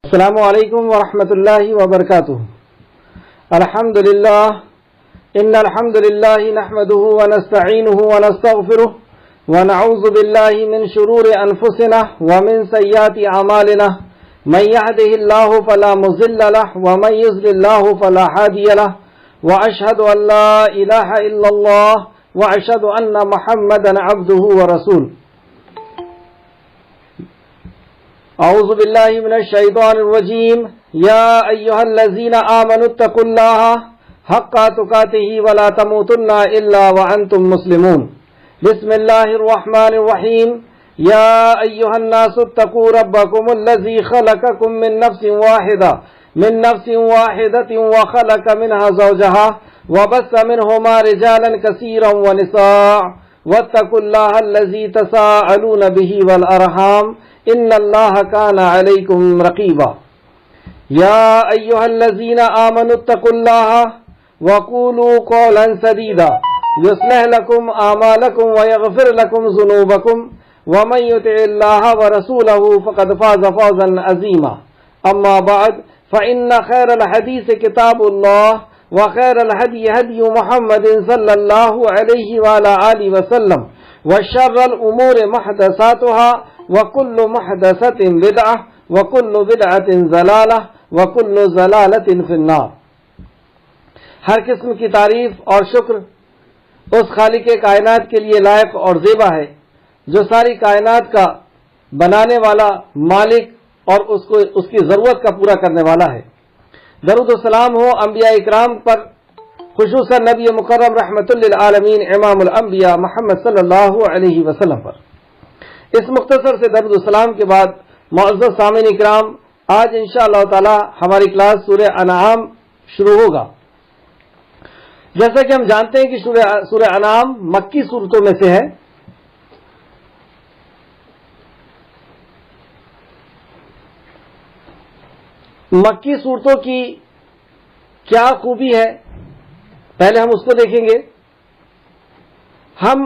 السلام علیکم ورحمۃ اللہ وبرکاتہ. الحمد للہ ان الحمد للہ نحمده ونستعینه ونستغفره ونعوذ باللہ من شرور انفسنا ومن سیئات اعمالنا من يهده الله فلا مضل له ومن يضلل الله فلا هادي له واشهد ان لا اله الا الله واشهد ان محمدا عبده ورسوله. اعوذ باللہ من الشیطان الرجیم. یا ایھا الذین آمنوا اتقوا اللہ حق تقاتہ ولا تموتن الا وانتم مسلمون. بسم اللہ الرحمن الرحیم. یا ایھا الناس اتقوا ربکم الذی خلقکم من نفس واحدۃ وخلق منها زوجها وبث منهما رجالا كثيرا ونساء واتقوا الله الذي تساءلون به والارحام ان اللہ کان علیکم رقیبا. یا ایھا الذین آمنوا اتقوا اللہ وقولوا قولا سدیدا یصلح لکم اعمالکم ویغفر لکم ذنوبکم ومن یطع اللہ ورسولہ فقد فاز فوزا عظیما. اما بعد فإن خیر الحدیث کتاب اللہ وخیر الہدی ہدی محمد صلی اللہ علیہ وآلہ آلہ وسلم وشر الامور محدثاتها وَكُلُّ مُحْدَثَةٍ بِدْعَةٍ وَكُلُّ بِدْعَةٍ ضَلَالَةٍ وَكُلُّ ضَلَالَةٍ فِي النَّارِ. ہر قسم کی تعریف اور شکر اس خالق کائنات کے لیے لائق اور زیبا ہے جو ساری کائنات کا بنانے والا مالک اور اس کی ضرورت کا پورا کرنے والا ہے. درود و سلام ہو انبیاء اکرام پر، خصوصاً نبی مکرم رحمت للعالمین امام الانبیاء محمد صلی اللہ علیہ وسلم پر. اس مختصر سے درود السلام کے بعد معزز سامعین اکرام، آج انشاءاللہ تعالی ہماری کلاس سورہ انعام شروع ہوگا. جیسا کہ ہم جانتے ہیں کہ سورہ انعام مکی صورتوں میں سے ہے. مکی صورتوں کی کیا خوبی ہے پہلے ہم اس کو دیکھیں گے. ہم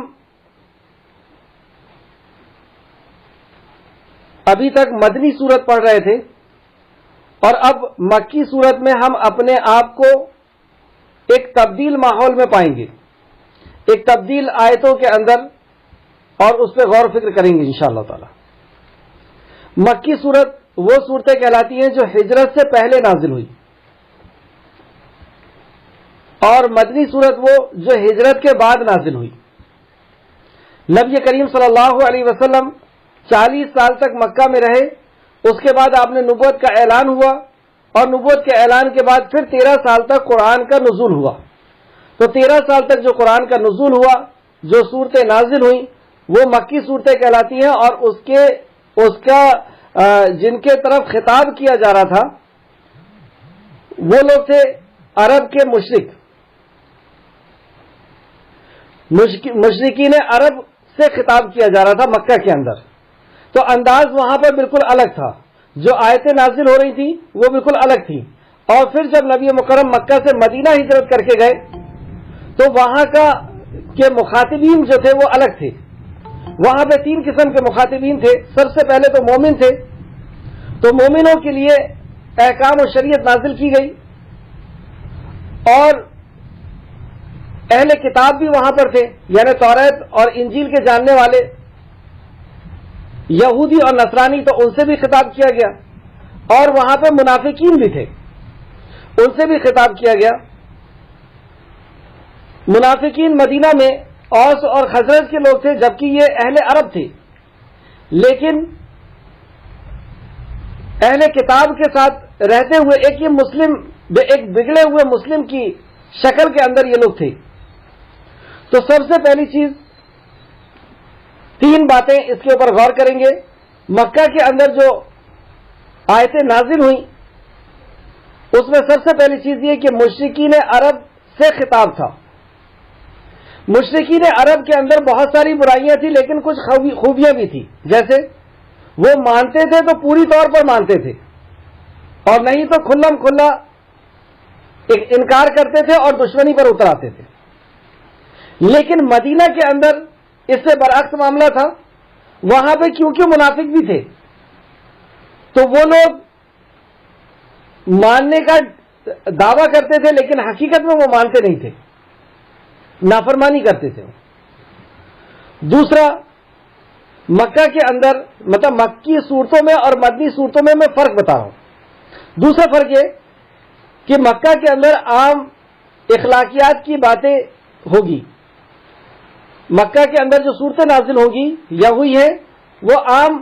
ابھی تک مدنی صورت پڑھ رہے تھے اور اب مکی صورت میں ہم اپنے آپ کو ایک تبدیل ماحول میں پائیں گے، ایک تبدیل آیتوں کے اندر، اور اس پہ غور و فکر کریں گے انشاءاللہ تعالی. مکی صورت وہ صورتیں کہلاتی ہیں جو ہجرت سے پہلے نازل ہوئی، اور مدنی صورت وہ جو ہجرت کے بعد نازل ہوئی. نبی کریم صلی اللہ علیہ وسلم 40 سال تک مکہ میں رہے. اس کے بعد آپ نے نبوت کا اعلان ہوا، اور نبوت کے اعلان کے بعد پھر 13 سال تک قرآن کا نزول ہوا. تو 13 سال تک جو قرآن کا نزول ہوا، جو صورتیں نازل ہوئیں، وہ مکی صورتیں کہلاتی ہیں. اور اس کا جن کے طرف خطاب کیا جا رہا تھا وہ لوگ تھے عرب کے مشرکین عرب سے خطاب کیا جا رہا تھا مکہ کے اندر. تو انداز وہاں پر بالکل الگ تھا، جو آیتیں نازل ہو رہی تھیں وہ بالکل الگ تھی. اور پھر جب نبی مکرم مکہ سے مدینہ ہجرت کر کے گئے تو وہاں کے مخاطبین جو تھے وہ الگ تھے. وہاں پہ 3 قسم کے مخاطبین تھے. سب سے پہلے تو مومن تھے، تو مومنوں کے لیے احکام و شریعت نازل کی گئی، اور اہل کتاب بھی وہاں پر تھے، یعنی توریت اور انجیل کے جاننے والے یہودی اور نصرانی، تو ان سے بھی خطاب کیا گیا. اور وہاں پہ منافقین بھی تھے، ان سے بھی خطاب کیا گیا. منافقین مدینہ میں اوس اور خزرج کے لوگ تھے، جبکہ یہ اہل عرب تھے، لیکن اہل کتاب کے ساتھ رہتے ہوئے ایک بگڑے ہوئے مسلم کی شکل کے اندر یہ لوگ تھے. تو سب سے پہلی چیز 3 باتیں اس کے اوپر غور کریں گے. مکہ کے اندر جو آیتیں نازل ہوئیں اس میں سب سے پہلی چیز یہ کہ مشرکین عرب سے خطاب تھا. مشرکین عرب کے اندر بہت ساری برائیاں تھیں، لیکن کچھ خوبیاں بھی تھیں. جیسے وہ مانتے تھے تو پوری طور پر مانتے تھے، اور نہیں تو کھلم کھلا انکار کرتے تھے اور دشمنی پر اتر آتے تھے. لیکن مدینہ کے اندر اس سے برعکس معاملہ تھا. وہاں پہ کیونکہ منافق بھی تھے تو وہ لوگ ماننے کا دعویٰ کرتے تھے لیکن حقیقت میں وہ مانتے نہیں تھے، نافرمانی کرتے تھے۔ دوسرا، مکہ کے اندر مطلب مکی صورتوں میں اور مدنی صورتوں میں فرق بتا رہا ہوں۔ دوسرا فرق یہ کہ مکہ کے اندر عام اخلاقیات کی باتیں ہوگی، مکہ کے اندر جو صورتیں نازل ہوگی یا ہوئی ہے وہ عام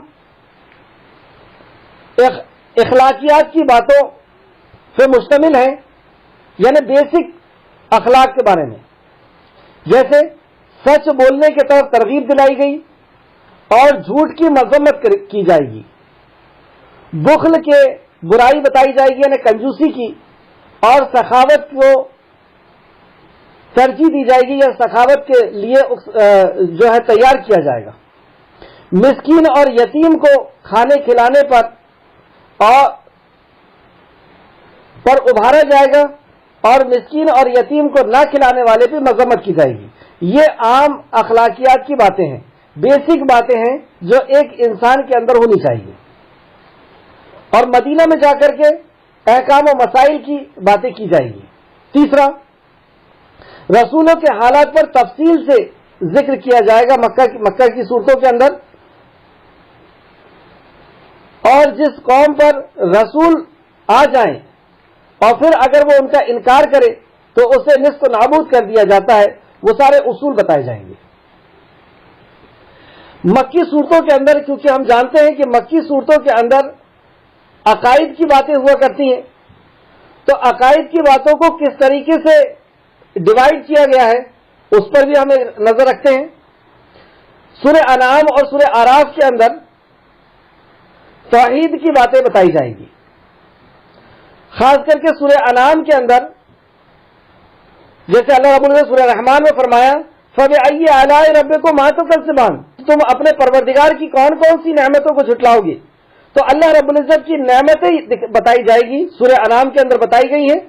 اخلاقیات کی باتوں پہ مشتمل ہے، یعنی بیسک اخلاق کے بارے میں، جیسے سچ بولنے کی طرف ترغیب دلائی گئی اور جھوٹ کی مذمت کی جائے گی، بخل کے برائی بتائی جائے گی یعنی کنجوسی کی، اور سخاوت کو ترجیح دی جائے گی یا سخاوت کے لیے جو ہے تیار کیا جائے گا، مسکین اور یتیم کو کھانے کھلانے پر ابھارا جائے گا اور مسکین اور یتیم کو نہ کھلانے والے پہ مذمت کی جائے گی۔ یہ عام اخلاقیات کی باتیں ہیں، بیسک باتیں ہیں جو ایک انسان کے اندر ہونی چاہیے، اور مدینہ میں جا کر کے احکام و مسائل کی باتیں کی جائے گی۔ تیسرا، رسولوں کے حالات پر تفصیل سے ذکر کیا جائے گا مکہ کی صورتوں کے اندر، اور جس قوم پر رسول آ جائیں اور پھر اگر وہ ان کا انکار کرے تو اسے نصف نابود کر دیا جاتا ہے، وہ سارے اصول بتائے جائیں گے۔ مکی صورتوں کے اندر کیونکہ ہم جانتے ہیں کہ مکی صورتوں کے اندر عقائد کی باتیں ہوا کرتی ہیں، تو عقائد کی باتوں کو کس طریقے سے ڈیوائڈ کیا گیا ہے اس پر بھی ہمیں نظر رکھتے ہیں۔ سورہ انعام اور سورہ اعراف کے اندر توحید کی باتیں بتائی جائیں گی، خاص کر کے سورہ انعام کے اندر جیسے اللہ رب العزت سورہ رحمان میں فرمایا فَبِأَيِّ آلَاءِ رَبِّكُمَا تُكَذِّبَانِ، تم اپنے پروردگار کی کون کون سی نعمتوں کو جھٹلاؤ گے، تو اللہ رب العزت کی نعمتیں بتائی جائے گی، سورہ انعام کے اندر بتائی گئی ہیں،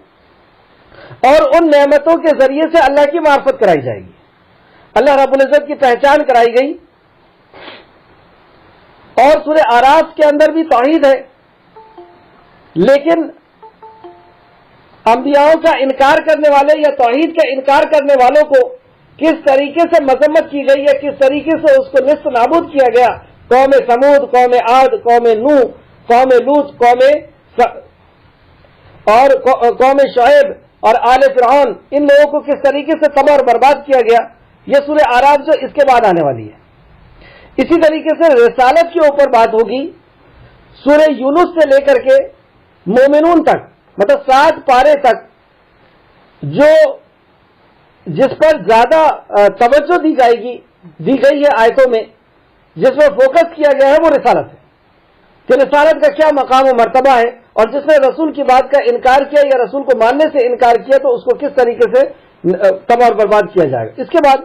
اور ان نعمتوں کے ذریعے سے اللہ کی معرفت کرائی جائے گی، اللہ رب العزت کی پہچان کرائی گئی۔ اور سورہ اعراف کے اندر بھی توحید ہے، لیکن انبیاءوں کا انکار کرنے والے یا توحید کا انکار کرنے والوں کو کس طریقے سے مذمت کی گئی ہے، کس طریقے سے اس کو نصف نابود کیا گیا، قوم سمود، قوم عاد، قوم نوح، قوم لوط، قوم شعیب اور آل فرعون، ان لوگوں کو کس طریقے سے تباہ اور برباد کیا گیا، یہ سورہ اعراف جو اس کے بعد آنے والی ہے۔ اسی طریقے سے رسالت کے اوپر بات ہوگی، سورہ یونس سے لے کر کے مومنون تک، مطلب 7 پارے تک جس پر زیادہ توجہ دی گئی ہے آیتوں میں، جس پر فوکس کیا گیا ہے وہ رسالت ہے کہ رسالت کا کیا مقام و مرتبہ ہے، اور جس نے رسول کی بات کا انکار کیا یا رسول کو ماننے سے انکار کیا تو اس کو کس طریقے سے تباہ اور برباد کیا جائے گا۔ اس کے بعد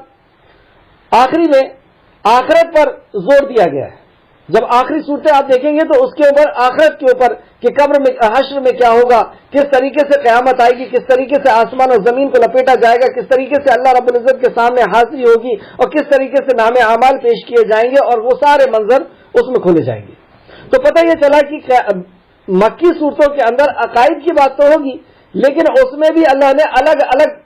آخری میں آخرت پر زور دیا گیا ہے، جب آخری صورتیں آپ دیکھیں گے تو اس کے اوپر آخرت کے اوپر کہ قبر میں حشر میں کیا ہوگا، کس طریقے سے قیامت آئے گی، کس طریقے سے آسمان اور زمین کو لپیٹا جائے گا، کس طریقے سے اللہ رب العزت کے سامنے حاضری ہوگی اور کس طریقے سے نام اعمال پیش کیے جائیں گے اور وہ سارے منظر اس میں کھولے جائیں گے۔ تو پتہ یہ چلا کہ مکی صورتوں کے اندر عقائد کی بات تو ہوگی، لیکن اس میں بھی اللہ نے الگ الگ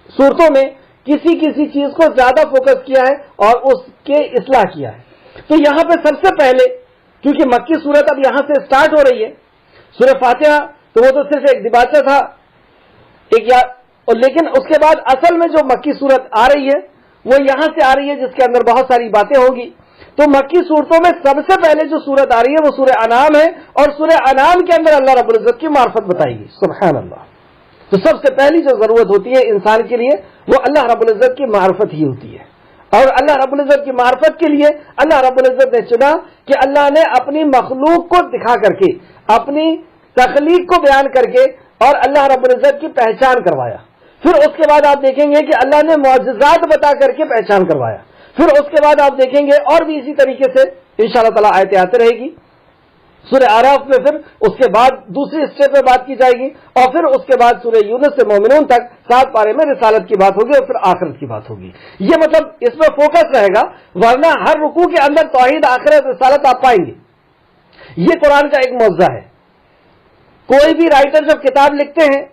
صورتوں میں کسی چیز کو زیادہ فوکس کیا ہے اور اس کے اصلاح کیا ہے۔ تو یہاں پہ سب سے پہلے کیونکہ مکی صورت اب یہاں سے سٹارٹ ہو رہی ہے، سورہ فاتحہ تو وہ تو صرف ایک دباچہ تھا لیکن اس کے بعد اصل میں جو مکی صورت آ رہی ہے وہ یہاں سے آ رہی ہے، جس کے اندر بہت ساری باتیں ہوں گی۔ تو مکی صورتوں میں سب سے پہلے جو صورت آ رہی ہے وہ سورہ انعام ہے، اور سورہ انعام کے اندر اللہ رب العزت کی معرفت بتائی گی۔ سبحان اللہ۔ تو سب سے پہلی جو ضرورت ہوتی ہے انسان کے لیے وہ اللہ رب العزت کی معرفت ہی ہوتی ہے، اور اللہ رب العزت کی معرفت کے لیے اللہ رب العزت نے چنا کہ اللہ نے اپنی مخلوق کو دکھا کر کے، اپنی تخلیق کو بیان کر کے اور اللہ رب العزت کی پہچان کروایا۔ پھر اس کے بعد آپ دیکھیں گے کہ اللہ نے معجزات بتا کر کے پہچان کروایا۔ پھر اس کے بعد آپ دیکھیں گے اور بھی اسی طریقے سے انشاءاللہ تعالیٰ آیتیں آتے رہے گی۔ سورہ اعراف میں پھر اس کے بعد دوسری اسٹیپ پہ بات کی جائے گی، اور پھر اس کے بعد سورہ یونس سے مومنون تک 7 پارے میں رسالت کی بات ہوگی اور پھر آخرت کی بات ہوگی۔ یہ مطلب اس میں فوکس رہے گا، ورنہ ہر رکوع کے اندر توحید، آخرت، رسالت آپ پائیں گے۔ یہ قرآن کا ایک معجزہ ہے کوئی بھی رائٹر جب کتاب لکھتے ہیں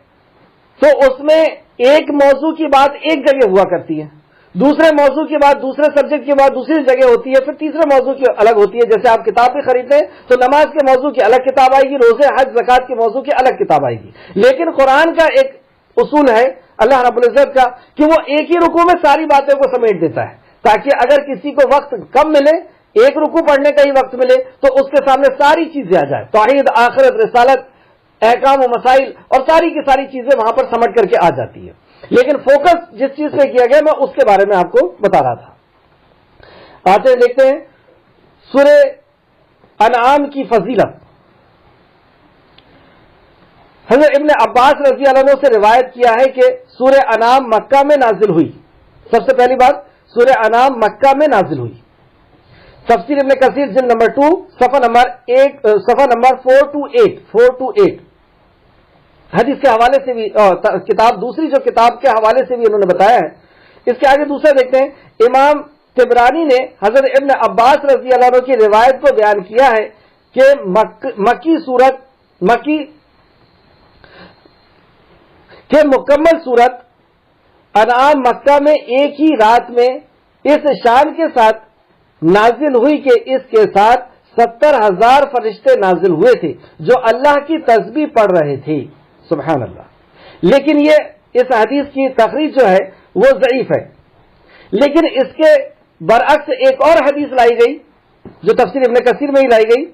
تو اس میں ایک موضوع کی بات ایک جگہ ہوا کرتی ہے، دوسرے موضوع کی بات دوسرے سبجیکٹ کی بات دوسری جگہ ہوتی ہے، پھر تیسرے موضوع کی الگ ہوتی ہے. جیسے آپ کتاب بھی خریدتے ہیں تو نماز کے موضوع کی الگ کتاب آئے گی، روزے حج زکات کے موضوع کی الگ کتاب آئے گی. لیکن قرآن کا ایک اصول ہے اللہ رب العزت کا کہ وہ ایک ہی رکوع میں ساری باتوں کو سمیٹ دیتا ہے، تاکہ اگر کسی کو وقت کم ملے، ایک رکوع پڑھنے کا ہی وقت ملے، تو اس کے سامنے ساری چیزیں آ جائیں، توحید، آخرت، رسالت، احکام و مسائل اور ساری کی ساری چیزیں وہاں پر سمٹ کر کے آ جاتی ہے. لیکن فوکس جس چیز پہ کیا گیا میں اس کے بارے میں آپ کو بتا رہا تھا. آتے ہیں دیکھتے ہیں سورہ انعام کی فضیلت. حضرت ابن عباس رضی اللہ عنہ سے روایت کیا ہے کہ سورہ انعام مکہ میں نازل ہوئی. سب سے پہلی بات، سورہ انعام مکہ میں نازل ہوئی. تفسیر ابن کثیر جلد نمبر 2 صفحہ نمبر 428 حدیث کے حوالے سے بھی کتاب دوسری جو کتاب کے حوالے سے بھی انہوں نے بتایا ہے. اس کے آگے دوسرا دیکھتے ہیں. امام طبرانی نے حضرت ابن عباس رضی اللہ عنہ کی روایت کو بیان کیا ہے کہ مکمل سورت انعام مکہ میں ایک ہی رات میں اس شان کے ساتھ نازل ہوئی کہ اس کے ساتھ 70,000 فرشتے نازل ہوئے تھے جو اللہ کی تسبیح پڑھ رہے تھے. سبحان اللہ. لیکن یہ اس حدیث کی تخریج جو ہے وہ ضعیف ہے. لیکن اس کے برعکس ایک اور حدیث لائی گئی جو تفسیر ابن کثیر میں ہی لائی گئی،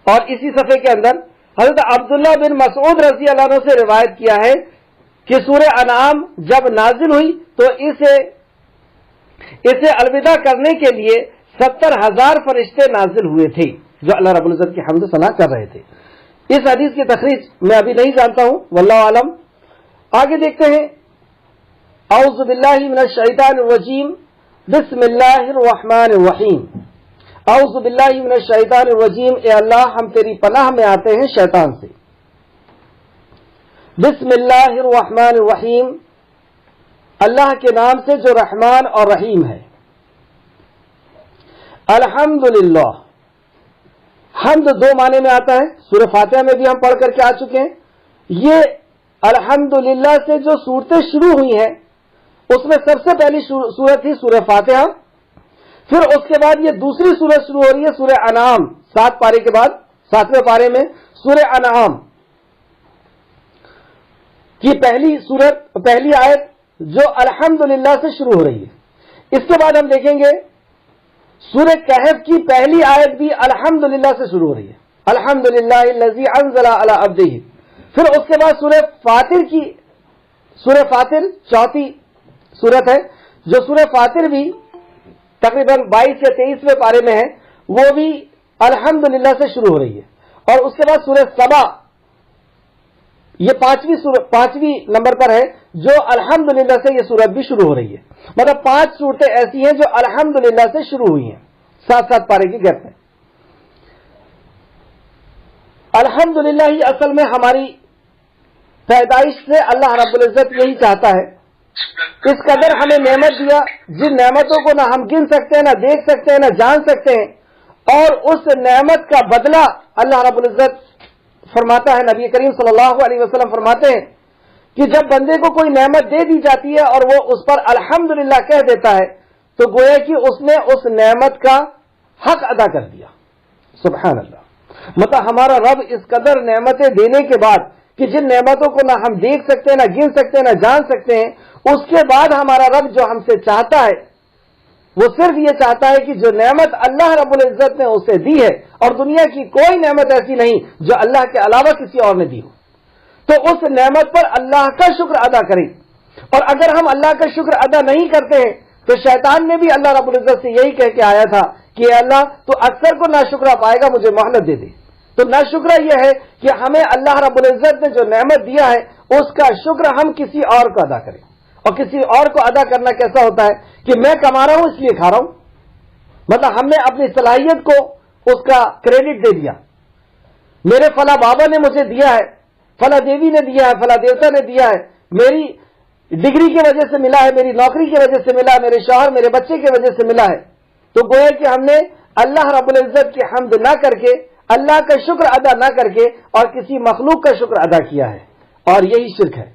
اور اسی صفحے کے اندر حضرت عبداللہ بن مسعود رضی اللہ عنہ سے روایت کیا ہے کہ سورہ انعام جب نازل ہوئی تو اسے الوداع کرنے کے لیے 70,000 فرشتے نازل ہوئے تھے جو اللہ رب العزت کی حمد و ثنا کر رہے تھے. اس حدیث کی تخریج میں ابھی نہیں جانتا ہوں، واللہ عالم. آگے دیکھتے ہیں. اعوذ باللہ من الشیطان الرجیم، بسم اللہ الرحمن الرحیم. اعوذ باللہ من الشیطان الرجیم، اے اللہ ہم تیری پناہ میں آتے ہیں شیطان سے. بسم اللہ الرحمن الرحیم، اللہ کے نام سے جو رحمان اور رحیم ہے. الحمدللہ، حمد دو معنی میں آتا ہے، سورہ فاتحہ میں بھی ہم پڑھ کر کے آ چکے ہیں. یہ الحمدللہ سے جو صورتیں شروع ہوئی ہیں اس میں سب سے پہلی سورت تھی سورہ فاتحہ. پھر اس کے بعد یہ دوسری سورت شروع ہو رہی ہے سورہ انعام. 7 پارے کے بعد 7ویں پارے میں سورہ انعام کی پہلی آیت جو الحمدللہ سے شروع ہو رہی ہے. اس کے بعد ہم دیکھیں گے سورہ کہف کی پہلی آیت بھی الحمدللہ سے شروع ہو رہی ہے، الحمدللہ الذی انزل علی عبدہ. پھر اس کے بعد سورہ فاطر چوتھی سورت ہے جو سورہ فاطر بھی تقریباً 22 یا 23ویں پارے میں ہے، وہ بھی الحمدللہ سے شروع ہو رہی ہے. اور اس کے بعد سورہ سبا یہ 5ویں نمبر پر ہے جو الحمدللہ سے یہ سورت بھی شروع ہو رہی ہے. مطلب 5 صورتیں ایسی ہیں جو الحمدللہ سے شروع ہوئی ہیں 7 پارے کی گیپ میں. الحمدللہ ہی اصل میں ہماری پیدائش سے اللہ رب العزت یہی چاہتا ہے. اس قدر ہمیں نعمت دیا جن نعمتوں کو نہ ہم گن سکتے ہیں، نہ دیکھ سکتے ہیں، نہ جان سکتے ہیں، اور اس نعمت کا بدلہ اللہ رب العزت فرماتا ہے. نبی کریم صلی اللہ علیہ وسلم فرماتے ہیں کہ جب بندے کو کوئی نعمت دے دی جاتی ہے اور وہ اس پر الحمدللہ کہہ دیتا ہے تو گویا کہ اس نے اس نعمت کا حق ادا کر دیا. سبحان اللہ. مطلب ہمارا رب اس قدر نعمتیں دینے کے بعد کہ جن نعمتوں کو نہ ہم دیکھ سکتے ہیں، نہ گن سکتے ہیں، نہ جان سکتے ہیں، اس کے بعد ہمارا رب جو ہم سے چاہتا ہے وہ صرف یہ چاہتا ہے کہ جو نعمت اللہ رب العزت نے اسے دی ہے، اور دنیا کی کوئی نعمت ایسی نہیں جو اللہ کے علاوہ کسی اور نے دی ہو، تو اس نعمت پر اللہ کا شکر ادا کریں. اور اگر ہم اللہ کا شکر ادا نہیں کرتے ہیں تو شیطان نے بھی اللہ رب العزت سے یہی کہہ کے آیا تھا کہ اے اللہ تو اکثر کو ناشکرا پائے گا، مجھے مہلت دے دے. تو ناشکرا یہ ہے کہ ہمیں اللہ رب العزت نے جو نعمت دیا ہے اس کا شکر ہم کسی اور کو ادا کریں. اور کسی اور کو ادا کرنا کیسا ہوتا ہے کہ میں کما رہا ہوں اس لیے کھا رہا ہوں. مطلب ہم نے اپنی صلاحیت کو اس کا کریڈٹ دے دیا. میرے فلاں بابا نے مجھے دیا ہے، فلاں دیوی نے دیا ہے، فلاں دیوتا نے دیا ہے، میری ڈگری کی وجہ سے ملا ہے، میری نوکری کی وجہ سے ملا ہے، میرے شوہر میرے بچے کی وجہ سے ملا ہے. تو گویا کہ ہم نے اللہ رب العزت کی حمد نہ کر کے اللہ کا شکر ادا نہ کر کے اور کسی مخلوق کا شکر ادا کیا ہے، اور یہی شرک ہے۔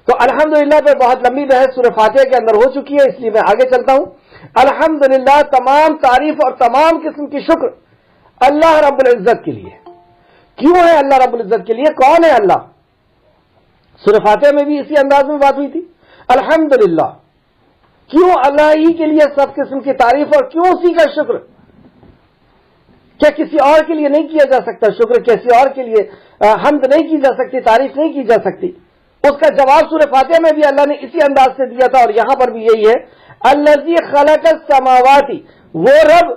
تو الحمدللہ پہ بہت لمبی بحث سورہ فاتحہ کے اندر ہو چکی ہے، اس لیے میں آگے چلتا ہوں۔ الحمدللہ تمام تعریف اور تمام قسم کی شکر اللہ رب العزت کے لیے۔ کیوں ہے اللہ رب العزت کے لیے؟ کون ہے اللہ؟ سورہ فاتحہ میں بھی اسی انداز میں بات ہوئی تھی۔ الحمدللہ، کیوں اللہ ہی کے لیے سب قسم کی تعریف اور کیوں اسی کا شکر؟ کیا کسی اور کے لیے نہیں کیا جا سکتا شکر؟ کسی اور کے لیے حمد نہیں کی جا سکتی، تعریف نہیں کی جا سکتی؟ اس کا جواب سورہ فاتحہ میں بھی اللہ نے اسی انداز سے دیا تھا، اور یہاں پر بھی یہی ہے، الذی خلق السماوات، وہ رب،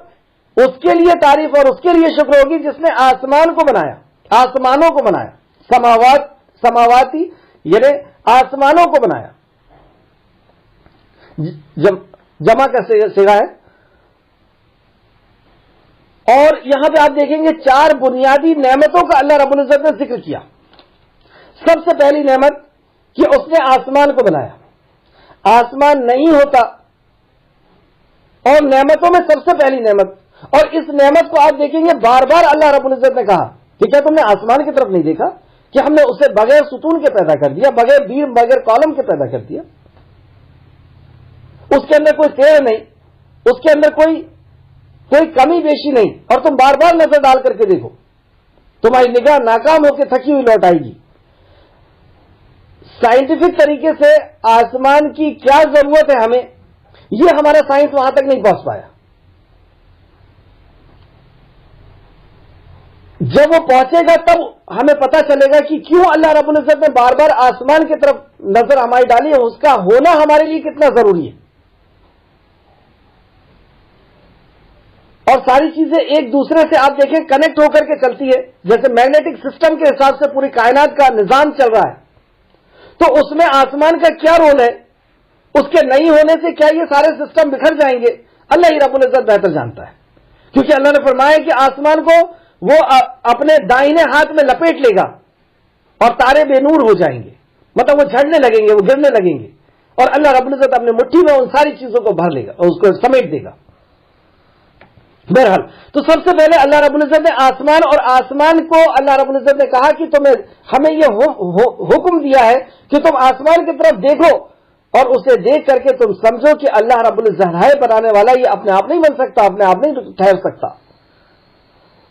اس کے لیے تعریف اور اس کے لیے شکر ہوگی جس نے آسمان کو بنایا، آسمانوں کو بنایا۔ سماواتی یعنی آسمانوں کو بنایا، جمع کا صیغہ ہے۔ اور یہاں پہ آپ دیکھیں گے 4 بنیادی نعمتوں کا اللہ رب العزت نے ذکر کیا۔ سب سے پہلی نعمت کہ اس نے آسمان کو بنایا۔ آسمان نہیں ہوتا، اور نعمتوں میں سب سے پہلی نعمت، اور اس نعمت کو آپ دیکھیں گے بار بار اللہ رب العزت نے کہا کہ کیا تم نے آسمان کی طرف نہیں دیکھا کہ ہم نے اسے بغیر ستون کے پیدا کر دیا، بغیر بیم، بغیر کالم کے پیدا کر دیا۔ اس کے اندر کوئی تیڑ نہیں، اس کے اندر کوئی کمی بیشی نہیں، اور تم بار بار نظر ڈال کر کے دیکھو، تمہاری نگاہ ناکام ہو کے تھکی ہوئی لوٹ آئے گی۔ سائنٹیفک طریقے سے آسمان کی کیا ضرورت ہے ہمیں، یہ ہمارا سائنس وہاں تک نہیں پہنچ پایا۔ جب وہ پہنچے گا تب ہمیں پتا چلے گا کہ کیوں اللہ رب العزت نے بار بار آسمان کی طرف نظر ہماری ڈالی ہے، اس کا ہونا ہمارے لیے کتنا ضروری ہے۔ اور ساری چیزیں ایک دوسرے سے آپ دیکھیں کنیکٹ ہو کر کے چلتی ہے، جیسے میگنیٹک سسٹم کے حساب سے پوری کائنات کا نظام چل رہا ہے، تو اس میں آسمان کا کیا رول ہے؟ اس کے نہیں ہونے سے کیا یہ سارے سسٹم بکھر جائیں گے؟ اللہ ہی رب العزت بہتر جانتا ہے، کیونکہ اللہ نے فرمایا کہ آسمان کو وہ اپنے دائیں ہاتھ میں لپیٹ لے گا اور تارے بے نور ہو جائیں گے، مطلب وہ جھڑنے لگیں گے، وہ گرنے لگیں گے، اور اللہ رب العزت اپنے مٹھی میں ان ساری چیزوں کو بھر لے گا اور اس کو سمیٹ دے گا۔ بہرحال تو سب سے پہلے اللہ رب العزت نے آسمان کو اللہ رب العزت نے کہا کہ ہمیں یہ حکم دیا ہے کہ تم آسمان کی طرف دیکھو اور اسے دیکھ کر کے تم سمجھو کہ اللہ رب العزت ہے بنانے والا، یہ اپنے آپ نہیں بن سکتا، اپنے آپ نہیں ٹھہر سکتا۔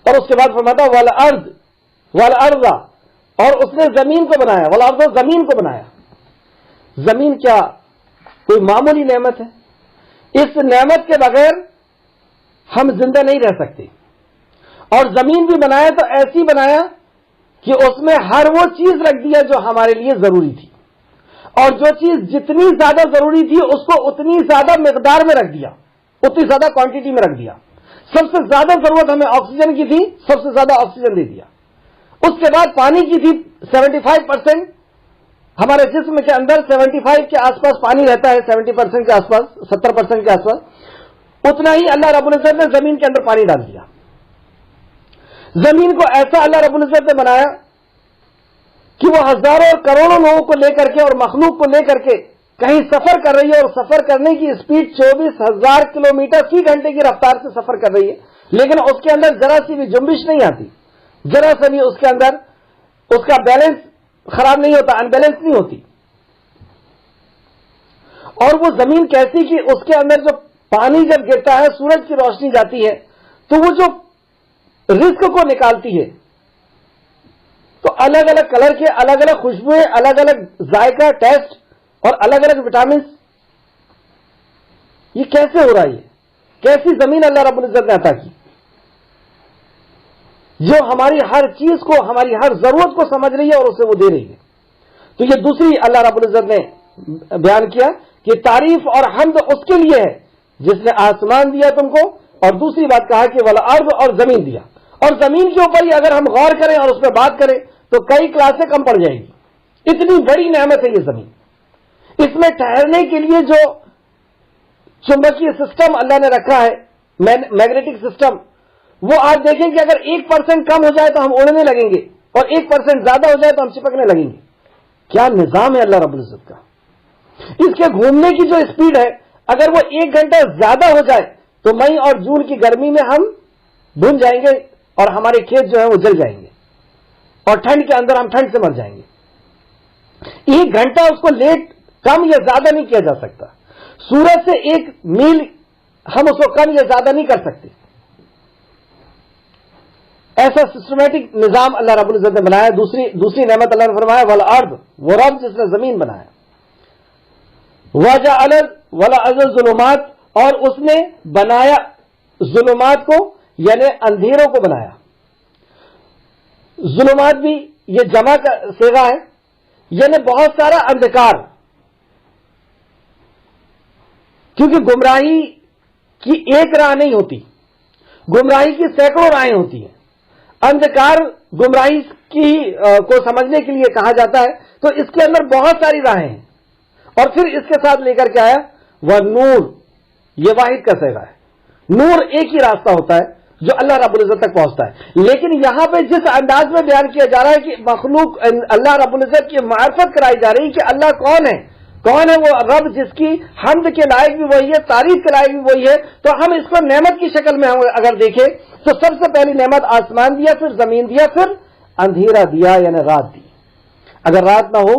اور اس کے بعد فرماتا والارض، اور اس نے زمین کو بنایا، والارض، زمین کو بنایا۔ زمین کیا کوئی معمولی نعمت ہے؟ اس نعمت کے بغیر ہم زندہ نہیں رہ سکتے۔ اور زمین بھی بنایا تو ایسی بنایا کہ اس میں ہر وہ چیز رکھ دیا جو ہمارے لیے ضروری تھی، اور جو چیز جتنی زیادہ ضروری تھی اس کو اتنی زیادہ مقدار میں رکھ دیا، اتنی زیادہ کوانٹٹی میں رکھ دیا۔ سب سے زیادہ ضرورت ہمیں آکسیجن کی تھی، سب سے زیادہ آکسیجن دے دیا۔ اس کے بعد پانی کی تھی 75%، ہمارے جسم کے اندر 75 کے آس پاس پانی رہتا ہے، 70% کے آس پاس، 70% کے آس پاس، اتنا ہی اللہ رب العزت نے زمین کے اندر پانی ڈال دیا۔ زمین کو ایسا اللہ رب العزت نے بنایا کہ وہ ہزاروں اور کروڑوں لوگوں کو لے کر کے اور مخلوق کو لے کر کے کہیں سفر کر رہی ہے، اور سفر کرنے کی اسپیڈ 24,000 کلومیٹر فی گھنٹے کی رفتار سے سفر کر رہی ہے، لیکن اس کے اندر ذرا سی بھی جنبش نہیں آتی، ذرا سا بھی اس کے اندر اس کا بیلنس خراب نہیں ہوتا، ان بیلنس نہیں ہوتی۔ اور وہ زمین کیسی کہ اس کے اندر جو پانی جب گرتا ہے، سورج کی روشنی جاتی ہے تو وہ جو رزق کو نکالتی ہے، تو الگ الگ کلر کے، الگ الگ خوشبوئیں، الگ الگ ذائقہ، ٹیسٹ اور الگ الگ وٹامنس، یہ کیسے ہو رہا ہے؟ کیسی زمین اللہ رب العزت نے عطا کی جو ہماری ہر چیز کو، ہماری ہر ضرورت کو سمجھ رہی ہے اور اسے وہ دے رہی ہے۔ تو یہ دوسری اللہ رب العزت نے بیان کیا کہ تعریف اور حمد اس کے لیے ہے جس نے آسمان دیا تم کو، اور دوسری بات کہا کہ والارض، اور زمین دیا۔ اور زمین کے اوپر ہی اگر ہم غور کریں اور اس پہ بات کریں تو کئی کلاسیں کم پڑ جائیں گی، اتنی بڑی نعمت ہے یہ زمین۔ اس میں ٹھہرنے کے لیے جو چمبکی سسٹم اللہ نے رکھا ہے، میگنیٹک سسٹم، وہ آپ دیکھیں کہ اگر 1% کم ہو جائے تو ہم اڑنے لگیں گے، اور 1% زیادہ ہو جائے تو ہم چپکنے لگیں گے۔ کیا نظام ہے اللہ رب العزت کا! اس کے گھومنے کی جو اسپیڈ ہے، اگر وہ 1 گھنٹہ زیادہ ہو جائے تو مئی اور جون کی گرمی میں ہم بھن جائیں گے، اور ہمارے کھیت جو ہیں وہ جل جائیں گے اور ٹھنڈ کے اندر ہم ٹھنڈ سے مر جائیں گے۔ 1 گھنٹہ اس کو لیٹ کم یا زیادہ نہیں کیا جا سکتا۔ سورج سے 1 میل ہم اس کو کم یا زیادہ نہیں کر سکتے۔ ایسا سسٹمیٹک نظام اللہ رب العزت نے بنایا۔ دوسری نعمت اللہ نے فرمایا والارض، وہ رب جس نے زمین بنایا، وجعل الظلمات، اور اس نے بنایا ظلمات کو یعنی اندھیروں کو بنایا۔ ظلمات بھی یہ جمع کا صیغہ ہے، یعنی بہت سارا اندھکار، کیونکہ گمراہی کی ایک راہ نہیں ہوتی، گمراہی کی سینکڑوں راہیں ہوتی ہیں۔ اندھکار گمراہی کی کو سمجھنے کے لیے کہا جاتا ہے، تو اس کے اندر بہت ساری راہیں ہیں۔ اور پھر اس کے ساتھ لے کر کے آیا وہ نور، یہ واحد کا صیغہ ہے۔ نور ایک ہی راستہ ہوتا ہے جو اللہ رب العزت تک پہنچتا ہے، لیکن یہاں پہ جس انداز میں بیان کیا جا رہا ہے کہ مخلوق اللہ رب العزت کی معرفت کرائی جا رہی ہے کہ اللہ کون ہے وہ رب جس کی حمد کے لائق بھی وہی ہے، تعریف کے لائق بھی وہی ہے۔ تو ہم اس کو نعمت کی شکل میں اگر دیکھیں تو سب سے پہلی نعمت آسمان دیا، پھر زمین دیا، پھر اندھیرا دیا یعنی رات دی۔ اگر رات نہ ہو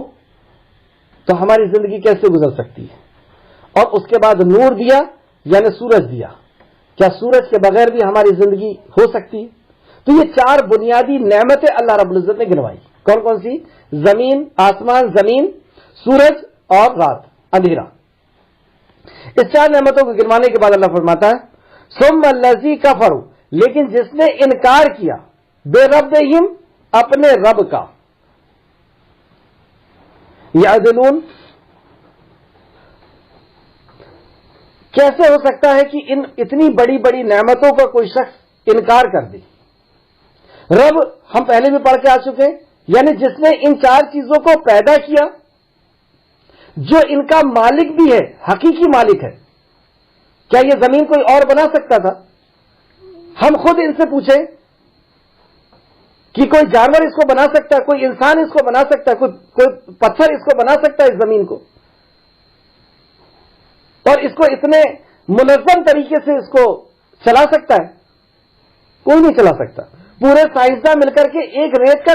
تو ہماری زندگی کیسے گزر سکتی ہے؟ اور اس کے بعد نور دیا یعنی سورج دیا۔ کیا سورج کے بغیر بھی ہماری زندگی ہو سکتی ہے؟ تو یہ 4 بنیادی نعمتیں اللہ رب العزت نے گنوائی۔ کون کون سی؟ زمین، آسمان، زمین، سورج اور رات، اندھیرا۔ اس 4 نعمتوں کو گنوانے کے بعد اللہ فرماتا ہے ثم الذی کفروا، لیکن جس نے انکار کیا بے ربہم، اپنے رب کا، یعدلون، کیسے ہو سکتا ہے کہ اتنی بڑی بڑی نعمتوں کا کوئی شخص انکار کر دے؟ رب ہم پہلے بھی پڑھ کے آ چکے، یعنی جس نے ان 4 چیزوں کو پیدا کیا، جو ان کا مالک بھی ہے، حقیقی مالک ہے۔ کیا یہ زمین کوئی اور بنا سکتا تھا؟ ہم خود ان سے پوچھیں کہ کوئی جانور اس کو بنا سکتا ہے، کوئی انسان اس کو بنا سکتا ہے، کوئی پتھر اس کو بنا سکتا ہے اس زمین کو، اور اس کو اتنے منظم طریقے سے اس کو چلا سکتا ہے؟ کوئی نہیں چلا سکتا۔ پورے سائنسداں مل کر کے ایک ریت کا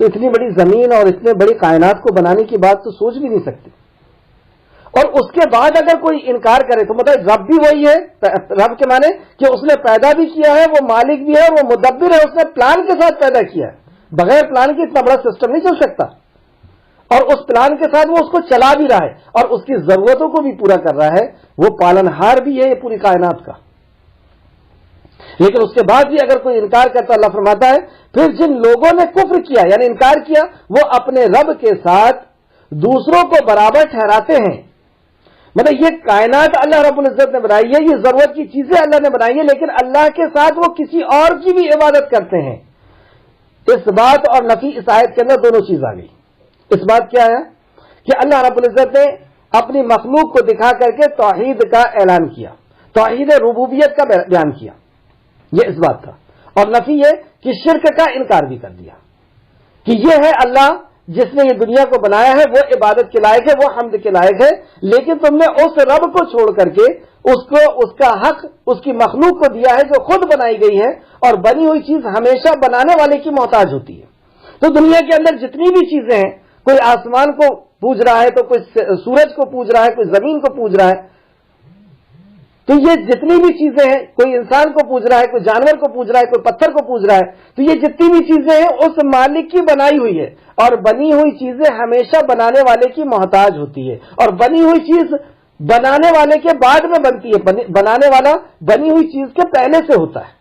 تو اتنی بڑی زمین اور اتنے بڑی کائنات کو بنانے کی بات تو سوچ بھی نہیں سکتے۔ اور اس کے بعد اگر کوئی انکار کرے تو مطلب رب بھی وہی ہے، رب کے معنی کہ اس نے پیدا بھی کیا ہے، وہ مالک بھی ہے، وہ مدبر ہے، اس نے پلان کے ساتھ پیدا کیا ہے۔ بغیر پلان کے اتنا بڑا سسٹم نہیں چل سکتا، اور اس پلان کے ساتھ وہ اس کو چلا بھی رہا ہے اور اس کی ضرورتوں کو بھی پورا کر رہا ہے۔ وہ پالنہار بھی ہے یہ پوری کائنات کا۔ لیکن اس کے بعد بھی اگر کوئی انکار کرتا، اللہ فرماتا ہے پھر جن لوگوں نے کفر کیا یعنی انکار کیا، وہ اپنے رب کے ساتھ دوسروں کو برابر ٹھہراتے ہیں۔ مطلب یہ کائنات اللہ رب العزت نے بنائی ہے، یہ ضرورت کی چیزیں اللہ نے بنائی ہیں، لیکن اللہ کے ساتھ وہ کسی اور کی بھی عبادت کرتے ہیں۔ اس بات اور نفی اس آیت کے اندر دونوں چیز آ گئی۔ اس بات کیا ہے کہ اللہ رب العزت نے اپنی مخلوق کو دکھا کر کے توحید کا اعلان کیا، توحید ربوبیت کا بیان کیا، یہ اس بات تھا۔ اور نفی یہ کہ شرک کا انکار بھی کر دیا کہ یہ ہے اللہ جس نے یہ دنیا کو بنایا ہے، وہ عبادت کے لائق ہے، وہ حمد کے لائق ہے، لیکن تم نے اس رب کو چھوڑ کر کے اس کا حق اس کی مخلوق کو دیا ہے جو خود بنائی گئی ہے، اور بنی ہوئی چیز ہمیشہ بنانے والے کی محتاج ہوتی ہے۔ تو دنیا کے اندر جتنی بھی چیزیں ہیں، کوئی آسمان کو پوج رہا ہے تو کوئی سورج کو پوج رہا ہے، کوئی زمین کو پوج رہا ہے، تو یہ جتنی بھی چیزیں ہیں، کوئی انسان کو پوج رہا ہے، کوئی جانور کو پوج رہا ہے، کوئی پتھر کو پوج رہا ہے، تو یہ جتنی بھی چیزیں ہیں اس مالک کی بنائی ہوئی ہے، اور بنی ہوئی چیزیں ہمیشہ بنانے والے کی محتاج ہوتی ہے، اور بنی ہوئی چیز بنانے والے کے بعد میں بنتی ہے، بنانے والا بنی ہوئی چیز کے پہلے سے ہوتا ہے۔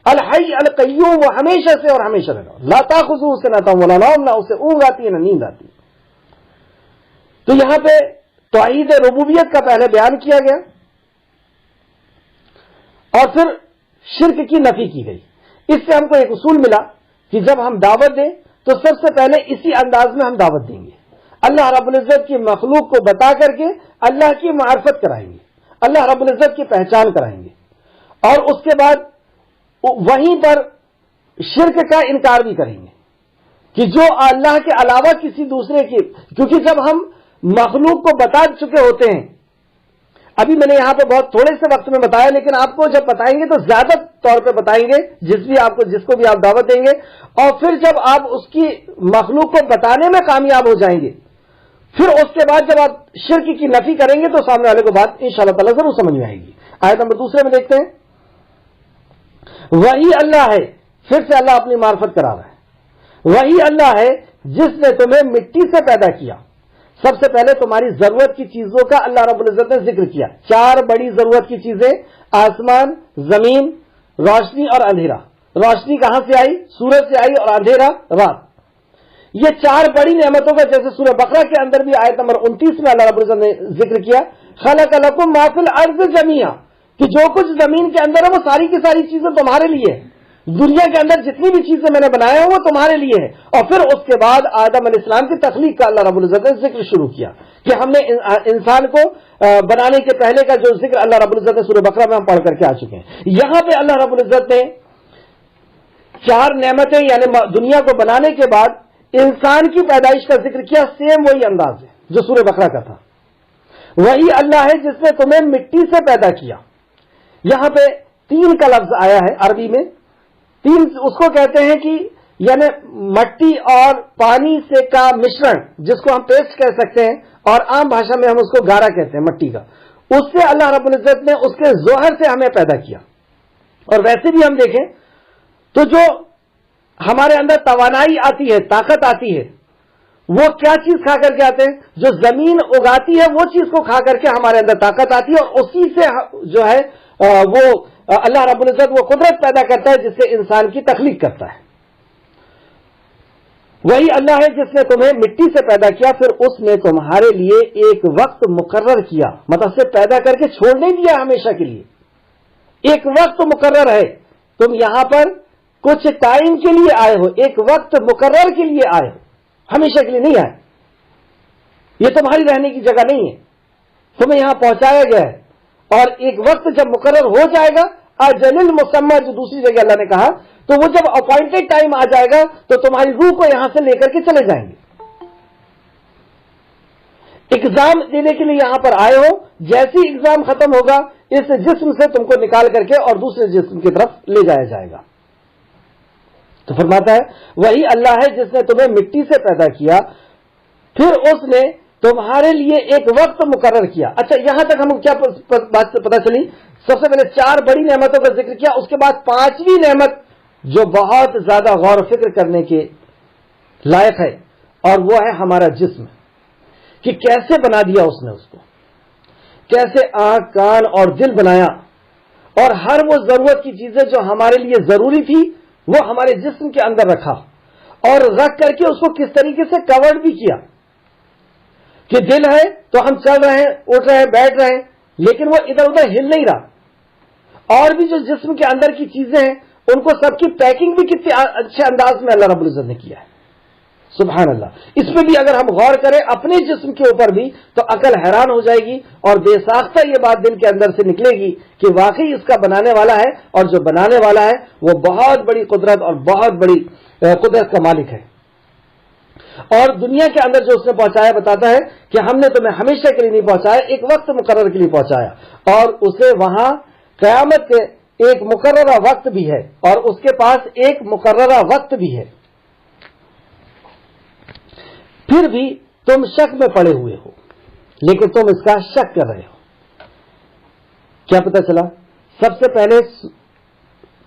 الحی القیوم، وہ ہمیشہ سے اور ہمیشہ رہنا، لا تاخذہ سنۃ ولا نوم، نہ اسے اونگ آتی ہے نہ نیند آتی۔ تو یہاں پہ توحید ربوبیت کا پہلے بیان کیا گیا، اور پھر شرک کی نفی کی گئی۔ اس سے ہم کو ایک اصول ملا کہ جب ہم دعوت دیں تو سب سے پہلے اسی انداز میں ہم دعوت دیں گے، اللہ رب العزت کی مخلوق کو بتا کر کے اللہ کی معرفت کرائیں گے، اللہ رب العزت کی پہچان کرائیں گے، اور اس کے بعد وہیں پر شرک کا انکار بھی کریں گے کہ جو اللہ کے علاوہ کسی دوسرے کی، کیونکہ جب ہم مخلوق کو بتا چکے ہوتے ہیں ابھی میں نے یہاں پہ بہت تھوڑے سے وقت میں بتایا، لیکن آپ کو جب بتائیں گے تو زیادہ طور پہ بتائیں گے، جس کو بھی آپ دعوت دیں گے، اور پھر جب آپ اس کی مخلوق کو بتانے میں کامیاب ہو جائیں گے، پھر اس کے بعد جب آپ شرک کی نفی کریں گے تو سامنے والے کو بات انشاءاللہ تعالی ضرور سمجھ میں آئے گی۔ آیت نمبر 2 میں دیکھتے ہیں، وہی اللہ ہے، پھر سے اللہ اپنی معرفت کرا رہا ہے، وہی اللہ ہے جس نے تمہیں مٹی سے پیدا کیا۔ سب سے پہلے تمہاری ضرورت کی چیزوں کا اللہ رب العزت نے ذکر کیا، 4 بڑی ضرورت کی چیزیں، آسمان، زمین، روشنی اور اندھیرا۔ روشنی کہاں سے آئی؟ سورج سے آئی، اور اندھیرا رات۔ یہ 4 بڑی نعمتوں کا جیسے سورہ بقرہ کے اندر بھی آیت نمبر 29 میں اللہ رب العزت نے ذکر کیا، خلق لکم ما فی الارض جمیعا، کہ جو کچھ زمین کے اندر ہے وہ ساری کی ساری چیزیں تمہارے لیے ہیں، دنیا کے اندر جتنی بھی چیزیں میں نے بنایا ہیں وہ تمہارے لیے ہے۔ اور پھر اس کے بعد آدم علیہ السلام کی تخلیق کا اللہ رب العزت نے ذکر شروع کیا کہ ہم نے انسان کو بنانے کے پہلے کا جو ذکر اللہ رب العزت نے سورہ بقرہ میں ہم پڑھ کر کے آ چکے ہیں۔ یہاں پہ اللہ رب العزت نے 4 نعمتیں یعنی دنیا کو بنانے کے بعد انسان کی پیدائش کا ذکر کیا، سیم وہی انداز ہے جو سورہ بقرہ کا تھا۔ وہی اللہ ہے جس نے تمہیں مٹی سے پیدا کیا۔ یہاں پہ 3 کا لفظ آیا ہے عربی میں، 3 اس کو کہتے ہیں کہ یعنی مٹی اور پانی سے کا مشرن، جس کو ہم پیسٹ کہہ سکتے ہیں، اور عام بھاشا میں ہم اس کو گارا کہتے ہیں مٹی کا، اس سے اللہ رب العزت نے اس کے ظہر سے ہمیں پیدا کیا۔ اور ویسے بھی ہم دیکھیں تو جو ہمارے اندر توانائی آتی ہے، طاقت آتی ہے، وہ کیا چیز کھا کر کے آتے ہیں؟ جو زمین اگاتی ہے وہ چیز کو کھا کر کے ہمارے اندر طاقت آتی ہے، اور اسی سے جو ہے وہ اللہ رب العزت وہ قدرت پیدا کرتا ہے جس سے انسان کی تخلیق کرتا ہے۔ وہی اللہ ہے جس نے تمہیں مٹی سے پیدا کیا، پھر اس نے تمہارے لیے ایک وقت مقرر کیا، مطلب سے پیدا کر کے چھوڑ نہیں دیا ہمیشہ کے لیے، ایک وقت مقرر ہے۔ تم یہاں پر کچھ ٹائم کے لیے آئے ہو، ایک وقت مقرر کے لیے آئے ہو، ہمیشہ کے لیے نہیں آئے۔ یہ تمہاری رہنے کی جگہ نہیں ہے، تمہیں یہاں پہنچایا گیا ہے، اور ایک وقت جب مقرر ہو جائے گا، اجل مسمى جو دوسری جگہ اللہ نے کہا، تو وہ جب اپوائنٹڈ ٹائم آ جائے گا تو تمہاری روح کو یہاں سے لے کر کے چلے جائیں گے۔ ایگزام دینے کے لیے یہاں پر آئے ہو، جیسی ایگزام ختم ہوگا اس جسم سے تم کو نکال کر کے اور دوسرے جسم کی طرف لے جایا جائے گا۔ تو فرماتا ہے وہی اللہ ہے جس نے تمہیں مٹی سے پیدا کیا، پھر اس نے تمہارے لیے ایک وقت مقرر کیا۔ اچھا، یہاں تک ہم کیا بات پتہ چلی؟ سب سے پہلے 4 بڑی نعمتوں کا ذکر کیا، اس کے بعد 5ویں نعمت جو بہت زیادہ غور و فکر کرنے کے لائق ہے، اور وہ ہے ہمارا جسم، کہ کیسے بنا دیا اس نے، اس کو کیسے آنکھ، کان اور دل بنایا، اور ہر وہ ضرورت کی چیزیں جو ہمارے لیے ضروری تھی وہ ہمارے جسم کے اندر رکھا، اور رکھ کر کے اس کو کس طریقے سے کورڈ بھی کیا کہ دل ہے تو ہم چل رہے ہیں، اٹھ رہے ہیں، بیٹھ رہے ہیں، لیکن وہ ادھر ادھر ہل نہیں رہا، اور بھی جو جسم کے اندر کی چیزیں ہیں ان کو سب کی پیکنگ بھی کتنے اچھے انداز میں اللہ رب العزت نے کیا ہے، سبحان اللہ۔ اس پہ بھی اگر ہم غور کریں اپنے جسم کے اوپر بھی تو عقل حیران ہو جائے گی، اور بے ساختہ یہ بات دل کے اندر سے نکلے گی کہ واقعی اس کا بنانے والا ہے، اور جو بنانے والا ہے وہ بہت بڑی قدرت اور بہت بڑی قدرت کا مالک ہے۔ اور دنیا کے اندر جو اس نے پہنچایا بتاتا ہے کہ ہم نے تمہیں ہمیشہ کے لیے نہیں پہنچایا، ایک وقت مقرر کے لیے پہنچایا، اور اسے وہاں قیامت کے ایک مقررہ وقت بھی ہے، اور اس کے پاس ایک مقررہ وقت بھی ہے۔ پھر بھی تم شک میں پڑے ہوئے ہو، لیکن تم اس کا شک کر رہے ہو۔ کیا پتہ چلا؟ سب سے پہلے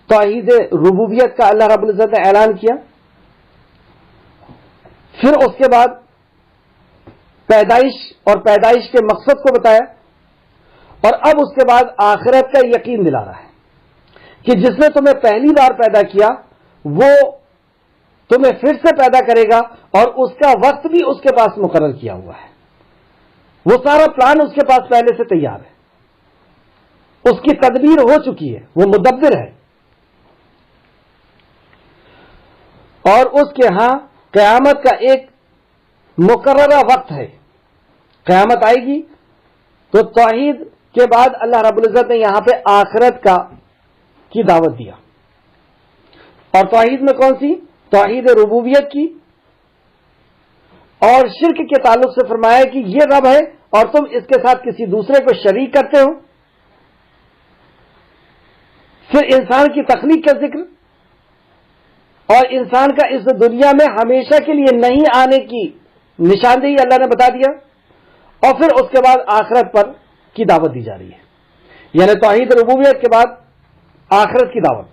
توحید ربوبیت کا اللہ رب العزت نے اعلان کیا، پھر اس کے بعد پیدائش اور پیدائش کے مقصد کو بتایا، اور اب اس کے بعد آخرت کا یقین دلا رہا ہے کہ جس نے تمہیں پہلی بار پیدا کیا وہ تمہیں پھر سے پیدا کرے گا، اور اس کا وقت بھی اس کے پاس مقرر کیا ہوا ہے، وہ سارا پلان اس کے پاس پہلے سے تیار ہے، اس کی تدبیر ہو چکی ہے، وہ مدبر ہے، اور اس کے ہاں قیامت کا ایک مقررہ وقت ہے۔ قیامت آئے گی تو توحید کے بعد اللہ رب العزت نے یہاں پہ آخرت کی دعوت دیا، اور توحید میں کون سی؟ توحید ربوبیت کی، اور شرک کے تعلق سے فرمایا کہ یہ رب ہے اور تم اس کے ساتھ کسی دوسرے کو شریک کرتے ہو. پھر انسان کی تخلیق کا ذکر اور انسان کا اس دنیا میں ہمیشہ کے لیے نہیں آنے کی نشاندہی اللہ نے بتا دیا. اور پھر اس کے بعد آخرت پر کی دعوت دی جا رہی ہے, یعنی توحید ربوبیت کے بعد آخرت کی دعوت.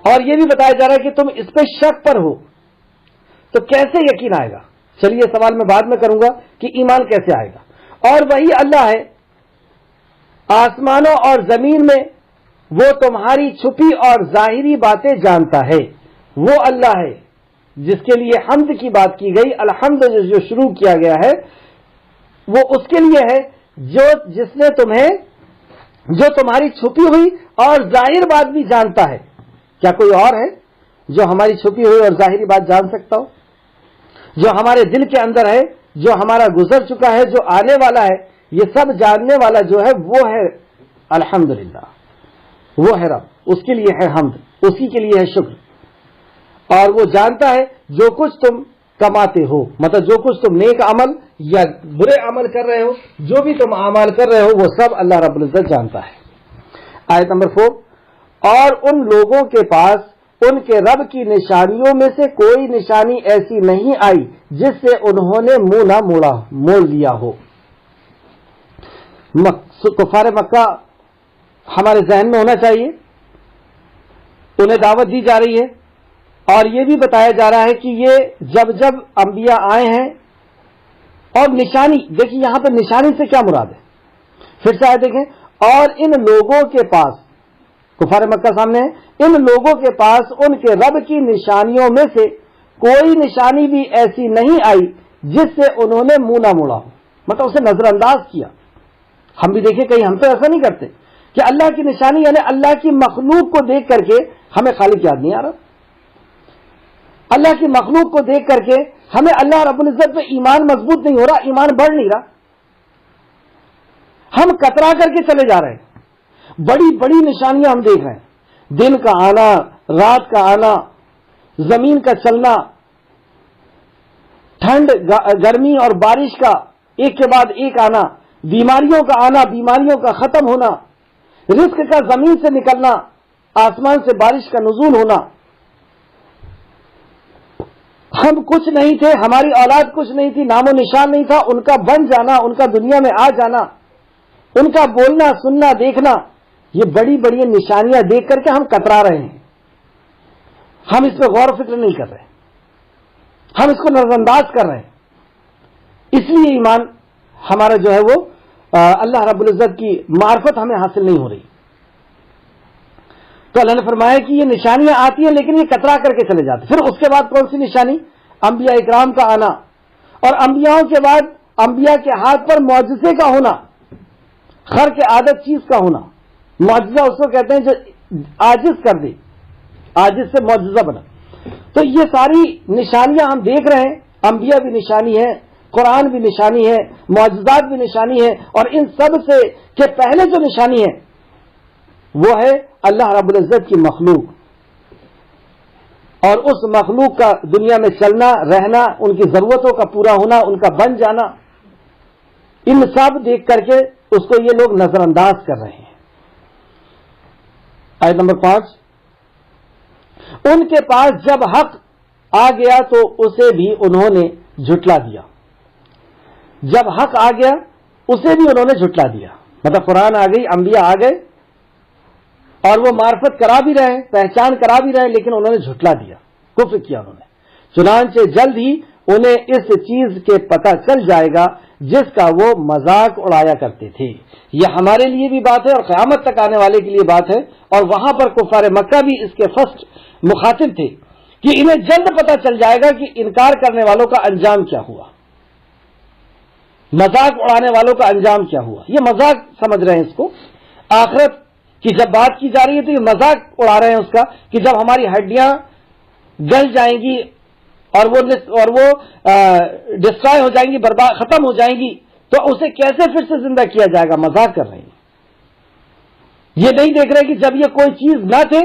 اور یہ بھی بتایا جا رہا ہے کہ تم اس پہ شک پر ہو تو کیسے یقین آئے گا. چلیے سوال میں بعد میں کروں گا کہ ایمان کیسے آئے گا. اور وہی اللہ ہے آسمانوں اور زمین میں, وہ تمہاری چھپی اور ظاہری باتیں جانتا ہے. وہ اللہ ہے جس کے لیے حمد کی بات کی گئی. الحمد جو شروع کیا گیا ہے وہ اس کے لیے ہے جس نے تمہیں, جو تمہاری چھپی ہوئی اور ظاہر بات بھی جانتا ہے. کیا کوئی اور ہے جو ہماری چھپی ہوئی اور ظاہری بات جان سکتا ہو؟ جو ہمارے دل کے اندر ہے, جو ہمارا گزر چکا ہے, جو آنے والا ہے, یہ سب جاننے والا جو ہے وہ ہے الحمدللہ, وہ ہے رب. اس کے لیے ہے حمد, اسی کے لیے ہے شکر. اور وہ جانتا ہے جو کچھ تم کماتے ہو, مطلب جو کچھ تم نیک عمل یا برے عمل کر رہے ہو, جو بھی تم اعمال کر رہے ہو وہ سب اللہ رب العزت جانتا ہے. آیت نمبر 4. اور ان لوگوں کے پاس ان کے رب کی نشانیوں میں سے کوئی نشانی ایسی نہیں آئی جس سے انہوں نے منہ نہ موڑ لیا ہو. کفار مکہ ہمارے ذہن میں ہونا چاہیے. انہیں دعوت دی جا رہی ہے اور یہ بھی بتایا جا رہا ہے کہ یہ جب جب انبیاء آئے ہیں, اور نشانی دیکھیں یہاں پہ نشانی سے کیا مراد ہے, پھر سے دیکھیں. اور ان لوگوں کے پاس, کفار مکہ سامنے ہے, ان لوگوں کے پاس ان کے رب کی نشانیوں میں سے کوئی نشانی بھی ایسی نہیں آئی جس سے انہوں نے منہ نہ موڑا ہو, مطلب اسے نظر انداز کیا. ہم بھی دیکھیں کہیں ہم تو ایسا نہیں کرتے کہ اللہ کی نشانی یعنی اللہ کی مخلوق کو دیکھ کر کے ہمیں خالق یاد نہیں آ رہا, اللہ کی مخلوق کو دیکھ کر کے ہمیں اللہ رب العزت پہ ایمان مضبوط نہیں ہو رہا, ایمان بڑھ نہیں رہا, ہم کترا کر کے چلے جا رہے ہیں. بڑی بڑی نشانیاں ہم دیکھ رہے ہیں, دن کا آنا, رات کا آنا, زمین کا چلنا, ٹھنڈ گرمی اور بارش کا ایک کے بعد ایک آنا, بیماریوں کا آنا, بیماریوں کا ختم ہونا, رزق کا زمین سے نکلنا, آسمان سے بارش کا نزول ہونا. ہم کچھ نہیں تھے, ہماری اولاد کچھ نہیں تھی, نام و نشان نہیں تھا, ان کا بن جانا, ان کا دنیا میں آ جانا, ان کا بولنا سننا دیکھنا, یہ بڑی بڑی نشانیاں دیکھ کر کے ہم کترا رہے ہیں. ہم اس پہ غور و فکر نہیں کر رہے, ہم اس کو نظر انداز کر رہے ہیں. اس لیے ایمان ہمارا جو ہے وہ اللہ رب العزت کی معرفت ہمیں حاصل نہیں ہو رہی. تو اللہ نے فرمایا کہ یہ نشانیاں آتی ہیں لیکن یہ کترا کر کے چلے جاتے. پھر اس کے بعد کون سی نشانی؟ انبیاء اکرام کا آنا, اور انبیاءوں کے بعد انبیاء کے ہاتھ پر معجزے کا ہونا, خر کے عادت چیز کا ہونا. معجزہ اس کو کہتے ہیں جو عاجز کر دے, عاجز سے معجزہ بنا. تو یہ ساری نشانیاں ہم دیکھ رہے ہیں, انبیاء بھی نشانی ہے, قرآن بھی نشانی ہے, معجزات بھی نشانی ہے, اور ان سب سے کہ پہلے جو نشانی ہے وہ ہے اللہ رب العزت کی مخلوق, اور اس مخلوق کا دنیا میں چلنا رہنا, ان کی ضرورتوں کا پورا ہونا, ان کا بن جانا. ان سب دیکھ کر کے اس کو یہ لوگ نظر انداز کر رہے ہیں. آیت نمبر 5. ان کے پاس جب حق آ گیا تو اسے بھی انہوں نے جھٹلا دیا. جب حق آ گیا اسے بھی انہوں نے جھٹلا دیا, مطلب قرآن آ گئی, انبیاء آ گئے, اور وہ معرفت کرا بھی رہے, پہچان کرا بھی رہے, لیکن انہوں نے جھٹلا دیا, کفر کیا انہوں نے. چنانچہ جلد ہی انہیں اس چیز کے پتہ چل جائے گا جس کا وہ مذاق اڑایا کرتے تھے. یہ ہمارے لیے بھی بات ہے اور قیامت تک آنے والے کے لیے بات ہے. اور وہاں پر کفار مکہ بھی اس کے فرسٹ مخاطب تھے کہ انہیں جلد پتہ چل جائے گا کہ انکار کرنے والوں کا انجام کیا ہوا, مذاق اڑانے والوں کا انجام کیا ہوا. یہ مذاق سمجھ رہے ہیں اس کو. آخرت کی جب بات کی جا رہی ہے تو یہ مذاق اڑا رہے ہیں اس کا کہ جب ہماری ہڈیاں گل جائیں گی اور وہ ڈسٹرائے ہو جائیں گی, برباد ختم ہو جائیں گی, تو اسے کیسے پھر سے زندہ کیا جائے گا. مذاق کر رہے ہیں. یہ نہیں دیکھ رہے کہ جب یہ کوئی چیز نہ تھے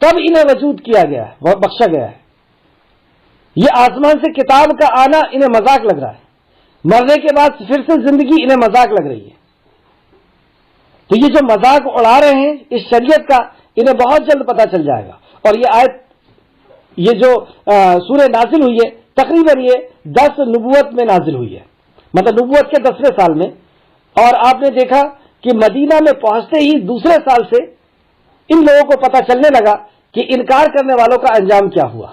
تب انہیں وجود کیا گیا ہے, بخشا گیا ہے. یہ آسمان سے کتاب کا آنا انہیں مذاق لگ رہا ہے. مرنے کے بعد پھر سے زندگی انہیں مذاق لگ رہی ہے. تو یہ جو مذاق اڑا رہے ہیں اس شریعت کا انہیں بہت جلد پتہ چل جائے گا. اور یہ آیت یہ جو سورہ نازل ہوئی ہے تقریباً یہ 10 نبوت میں نازل ہوئی ہے, مطلب نبوت کے 10ویں سال میں. اور آپ نے دیکھا کہ مدینہ میں پہنچتے ہی دوسرے سال سے ان لوگوں کو پتہ چلنے لگا کہ انکار کرنے والوں کا انجام کیا ہوا.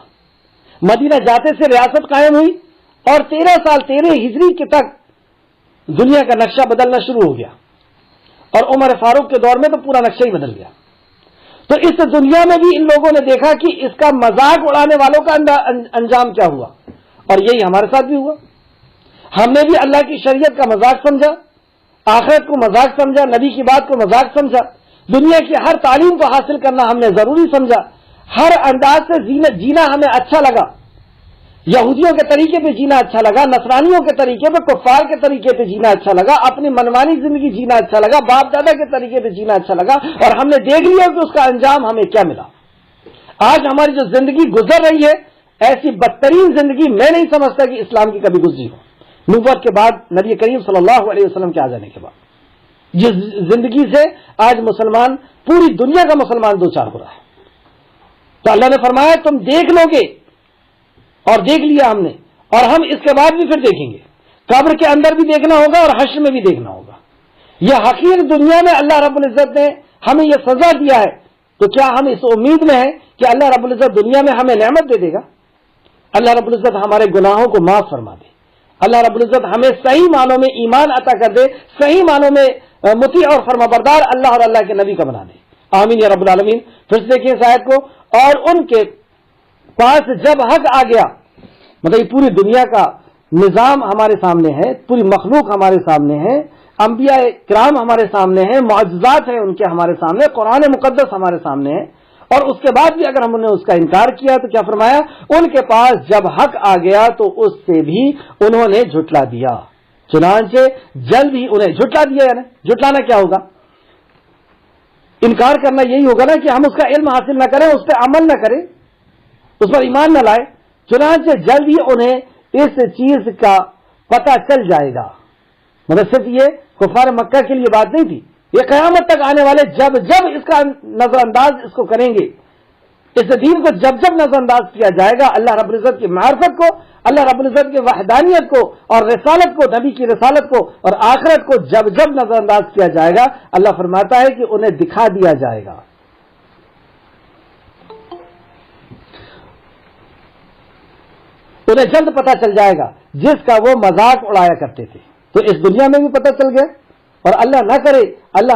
مدینہ جاتے سے ریاست قائم ہوئی اور 13 سال 13 ہجری کے تک دنیا کا نقشہ بدلنا شروع ہو گیا. اور عمر فاروق کے دور میں تو پورا نقشہ ہی بدل گیا. تو اس دنیا میں بھی ان لوگوں نے دیکھا کہ اس کا مذاق اڑانے والوں کا انجام کیا ہوا, اور یہی ہمارے ساتھ بھی ہوا. ہم نے بھی اللہ کی شریعت کا مذاق سمجھا, آخرت کو مذاق سمجھا, نبی کی بات کو مذاق سمجھا, دنیا کی ہر تعلیم کو حاصل کرنا ہم نے ضروری سمجھا, ہر انداز سے جینا ہمیں اچھا لگا. یہودیوں کے طریقے پہ جینا اچھا لگا, نصرانیوں کے طریقے پہ, کفار کے طریقے پہ جینا اچھا لگا, اپنی منمانی زندگی جینا اچھا لگا, باپ دادا کے طریقے پہ جینا اچھا لگا, اور ہم نے دیکھ لیا کہ اس کا انجام ہمیں کیا ملا. آج ہماری جو زندگی گزر رہی ہے ایسی بدترین زندگی میں نہیں سمجھتا کہ اسلام کی کبھی گزری ہو, نبوت کے بعد, نبی کریم صلی اللہ علیہ وسلم کے آ جانے کے بعد. جس زندگی سے آج مسلمان, پوری دنیا کا مسلمان دو چار ہو رہا ہے. تو اللہ نے فرمایا تم دیکھ لو گے, اور دیکھ لیا ہم نے, اور ہم اس کے بعد بھی پھر دیکھیں گے. قبر کے اندر بھی دیکھنا ہوگا اور حشر میں بھی دیکھنا ہوگا. یہ حقیقت دنیا میں اللہ رب العزت نے ہمیں یہ سزا دیا ہے, تو کیا ہم اس امید میں ہیں کہ اللہ رب العزت دنیا میں ہمیں نعمت دے دے گا؟ اللہ رب العزت ہمارے گناہوں کو معاف فرما دے, اللہ رب العزت ہمیں صحیح معنوں میں ایمان عطا کر دے, صحیح معنوں میں مطیع اور فرمانبردار اللہ اور اللہ کے نبی کا بنا دے. آمین یا رب العالمین. پھر دیکھیں اس آیت کو, اور ان کے پاس جب حق آ گیا, مطلب یہ پوری دنیا کا نظام ہمارے سامنے ہے, پوری مخلوق ہمارے سامنے ہے, انبیاء کرام ہمارے سامنے ہیں, معجزات ہیں ان کے ہمارے سامنے, قرآن مقدس ہمارے سامنے ہے, اور اس کے بعد بھی اگر ہم نے اس کا انکار کیا تو کیا فرمایا, ان کے پاس جب حق آ گیا تو اس سے بھی انہوں نے جھٹلا دیا. چنانچہ جلد ہی انہیں جھٹلا دیا. یعنی جھٹلانا کیا ہوگا؟ انکار کرنا یہی ہوگا نا کہ ہم اس کا علم حاصل نہ کریں, اس پہ عمل نہ کریں, اس پر ایمان نہ لائیں. چنانچہ جلد ہی انہیں اس چیز کا پتہ چل جائے گا. مطلب صرف یہ کفار مکہ کے لیے بات نہیں تھی, یہ قیامت تک آنے والے جب جب اس کا نظر انداز اس کو کریں گے, اس دین کو جب جب نظر انداز کیا جائے گا, اللہ رب العزت کی معرفت کو, اللہ رب العزت کی وحدانیت کو اور رسالت کو, نبی کی رسالت کو اور آخرت کو جب جب نظر انداز کیا جائے گا, اللہ فرماتا ہے کہ انہیں دکھا دیا جائے گا. انہیں جلد پتہ چل جائے گا جس کا وہ مذاق اڑایا کرتے تھے. تو اس دنیا میں بھی پتہ چل گیا, اور اللہ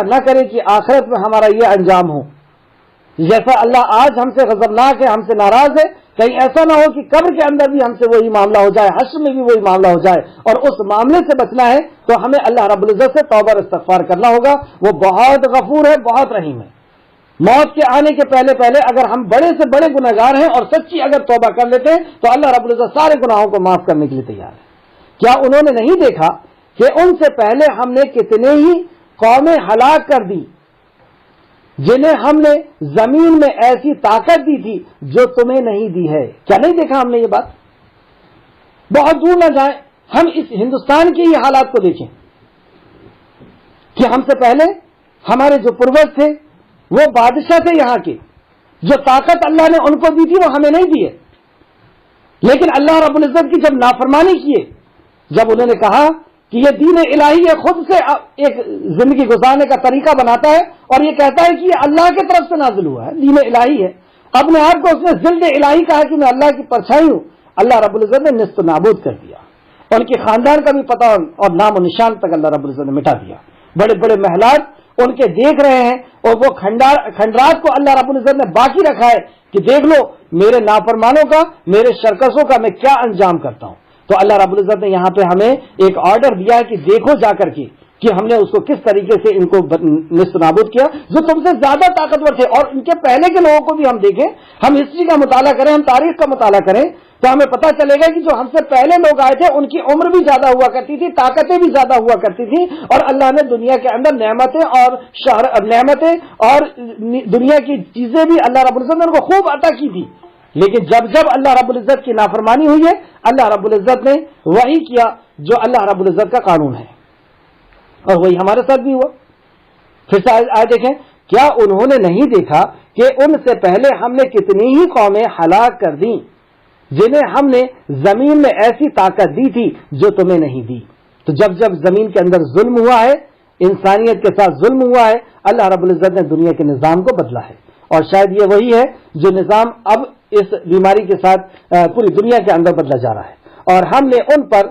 نہ کرے کہ آخرت میں ہمارا یہ انجام ہو. جیسا اللہ آج ہم سے غضبناک ہے, ہم سے ناراض ہے, کہیں ایسا نہ ہو کہ قبر کے اندر بھی ہم سے وہی معاملہ ہو جائے, حشر میں بھی وہی معاملہ ہو جائے. اور اس معاملے سے بچنا ہے تو ہمیں اللہ رب العزت سے توبہ استغفار کرنا ہوگا. وہ بہت غفور ہے, بہت رحیم ہے. موت کے آنے کے پہلے اگر ہم بڑے سے بڑے گناہگار ہیں اور سچی اگر توبہ کر لیتے ہیں تو اللہ رب العزت سارے گناہوں کو معاف کرنے کے لیے تیار ہے. کیا انہوں نے نہیں دیکھا کہ ان سے پہلے ہم نے کتنے ہی قومیں ہلاک کر دی جنہیں ہم نے زمین میں ایسی طاقت دی تھی جو تمہیں نہیں دی ہے؟ کیا نہیں دیکھا ہم نے یہ بات؟ بہت دور نہ جائیں, ہم اس ہندوستان کے ہی حالات کو دیکھیں کہ ہم سے پہلے ہمارے جو پروج تھے وہ بادشاہ تھے یہاں کے, جو طاقت اللہ نے ان کو دی تھی وہ ہمیں نہیں دی ہے. لیکن اللہ رب العزت کی جب نافرمانی کیے, جب انہوں نے کہا کہ یہ دین الہی ہے, خود سے ایک زندگی گزارنے کا طریقہ بناتا ہے اور یہ کہتا ہے کہ یہ اللہ کی طرف سے نازل ہوا ہے, دین الہی ہے, اپنے آپ کو اس نے ذل الہی کہا کہ میں اللہ کی پرچھائی ہوں, اللہ رب العزت نے نیست و نابود کر دیا. ان کے خاندان کا بھی پتہ اور نام و نشان تک اللہ رب العزت نے مٹا دیا. بڑے بڑے محلات ان کے دیکھ رہے ہیں, اور وہ کھنڈرات کو اللہ رب العزت نے باقی رکھا ہے کہ دیکھ لو میرے نافرمانوں کا, میرے شرکسوں کا میں کیا انجام کرتا ہوں. تو اللہ رب العزت نے یہاں پہ ہمیں ایک آرڈر دیا ہے کہ دیکھو جا کر کے کہ ہم نے اس کو کس طریقے سے ان کو نیست و نابود کیا جو تم سے زیادہ طاقتور تھے. اور ان کے پہلے کے لوگوں کو بھی ہم دیکھیں, ہم ہسٹری کا مطالعہ کریں, ہم تاریخ کا مطالعہ کریں, تو ہمیں پتہ چلے گا کہ جو ہم سے پہلے لوگ آئے تھے ان کی عمر بھی زیادہ ہوا کرتی تھی, طاقتیں بھی زیادہ ہوا کرتی تھی, اور اللہ نے دنیا کے اندر نعمتیں اور دنیا کی چیزیں بھی اللہ رب العزت نے ان کو خوب عطا کی تھی. لیکن جب جب اللہ رب العزت کی نافرمانی ہوئی ہے اللہ رب العزت نے وہی کیا جو اللہ رب العزت کا قانون ہے، اور وہی ہمارے ساتھ بھی ہوا۔ پھر سے آئے دیکھیں، کیا انہوں نے نہیں دیکھا کہ ان سے پہلے ہم نے کتنی ہی قومیں ہلاک کر دیں جنہیں ہم نے زمین میں ایسی طاقت دی تھی جو تمہیں نہیں دی۔ تو جب جب زمین کے اندر ظلم ہوا ہے، انسانیت کے ساتھ ظلم ہوا ہے، اللہ رب العزت نے دنیا کے نظام کو بدلا ہے، اور شاید یہ وہی ہے جو نظام اب اس بیماری کے ساتھ پوری دنیا کے اندر بدلا جا رہا ہے۔ اور ہم نے ان پر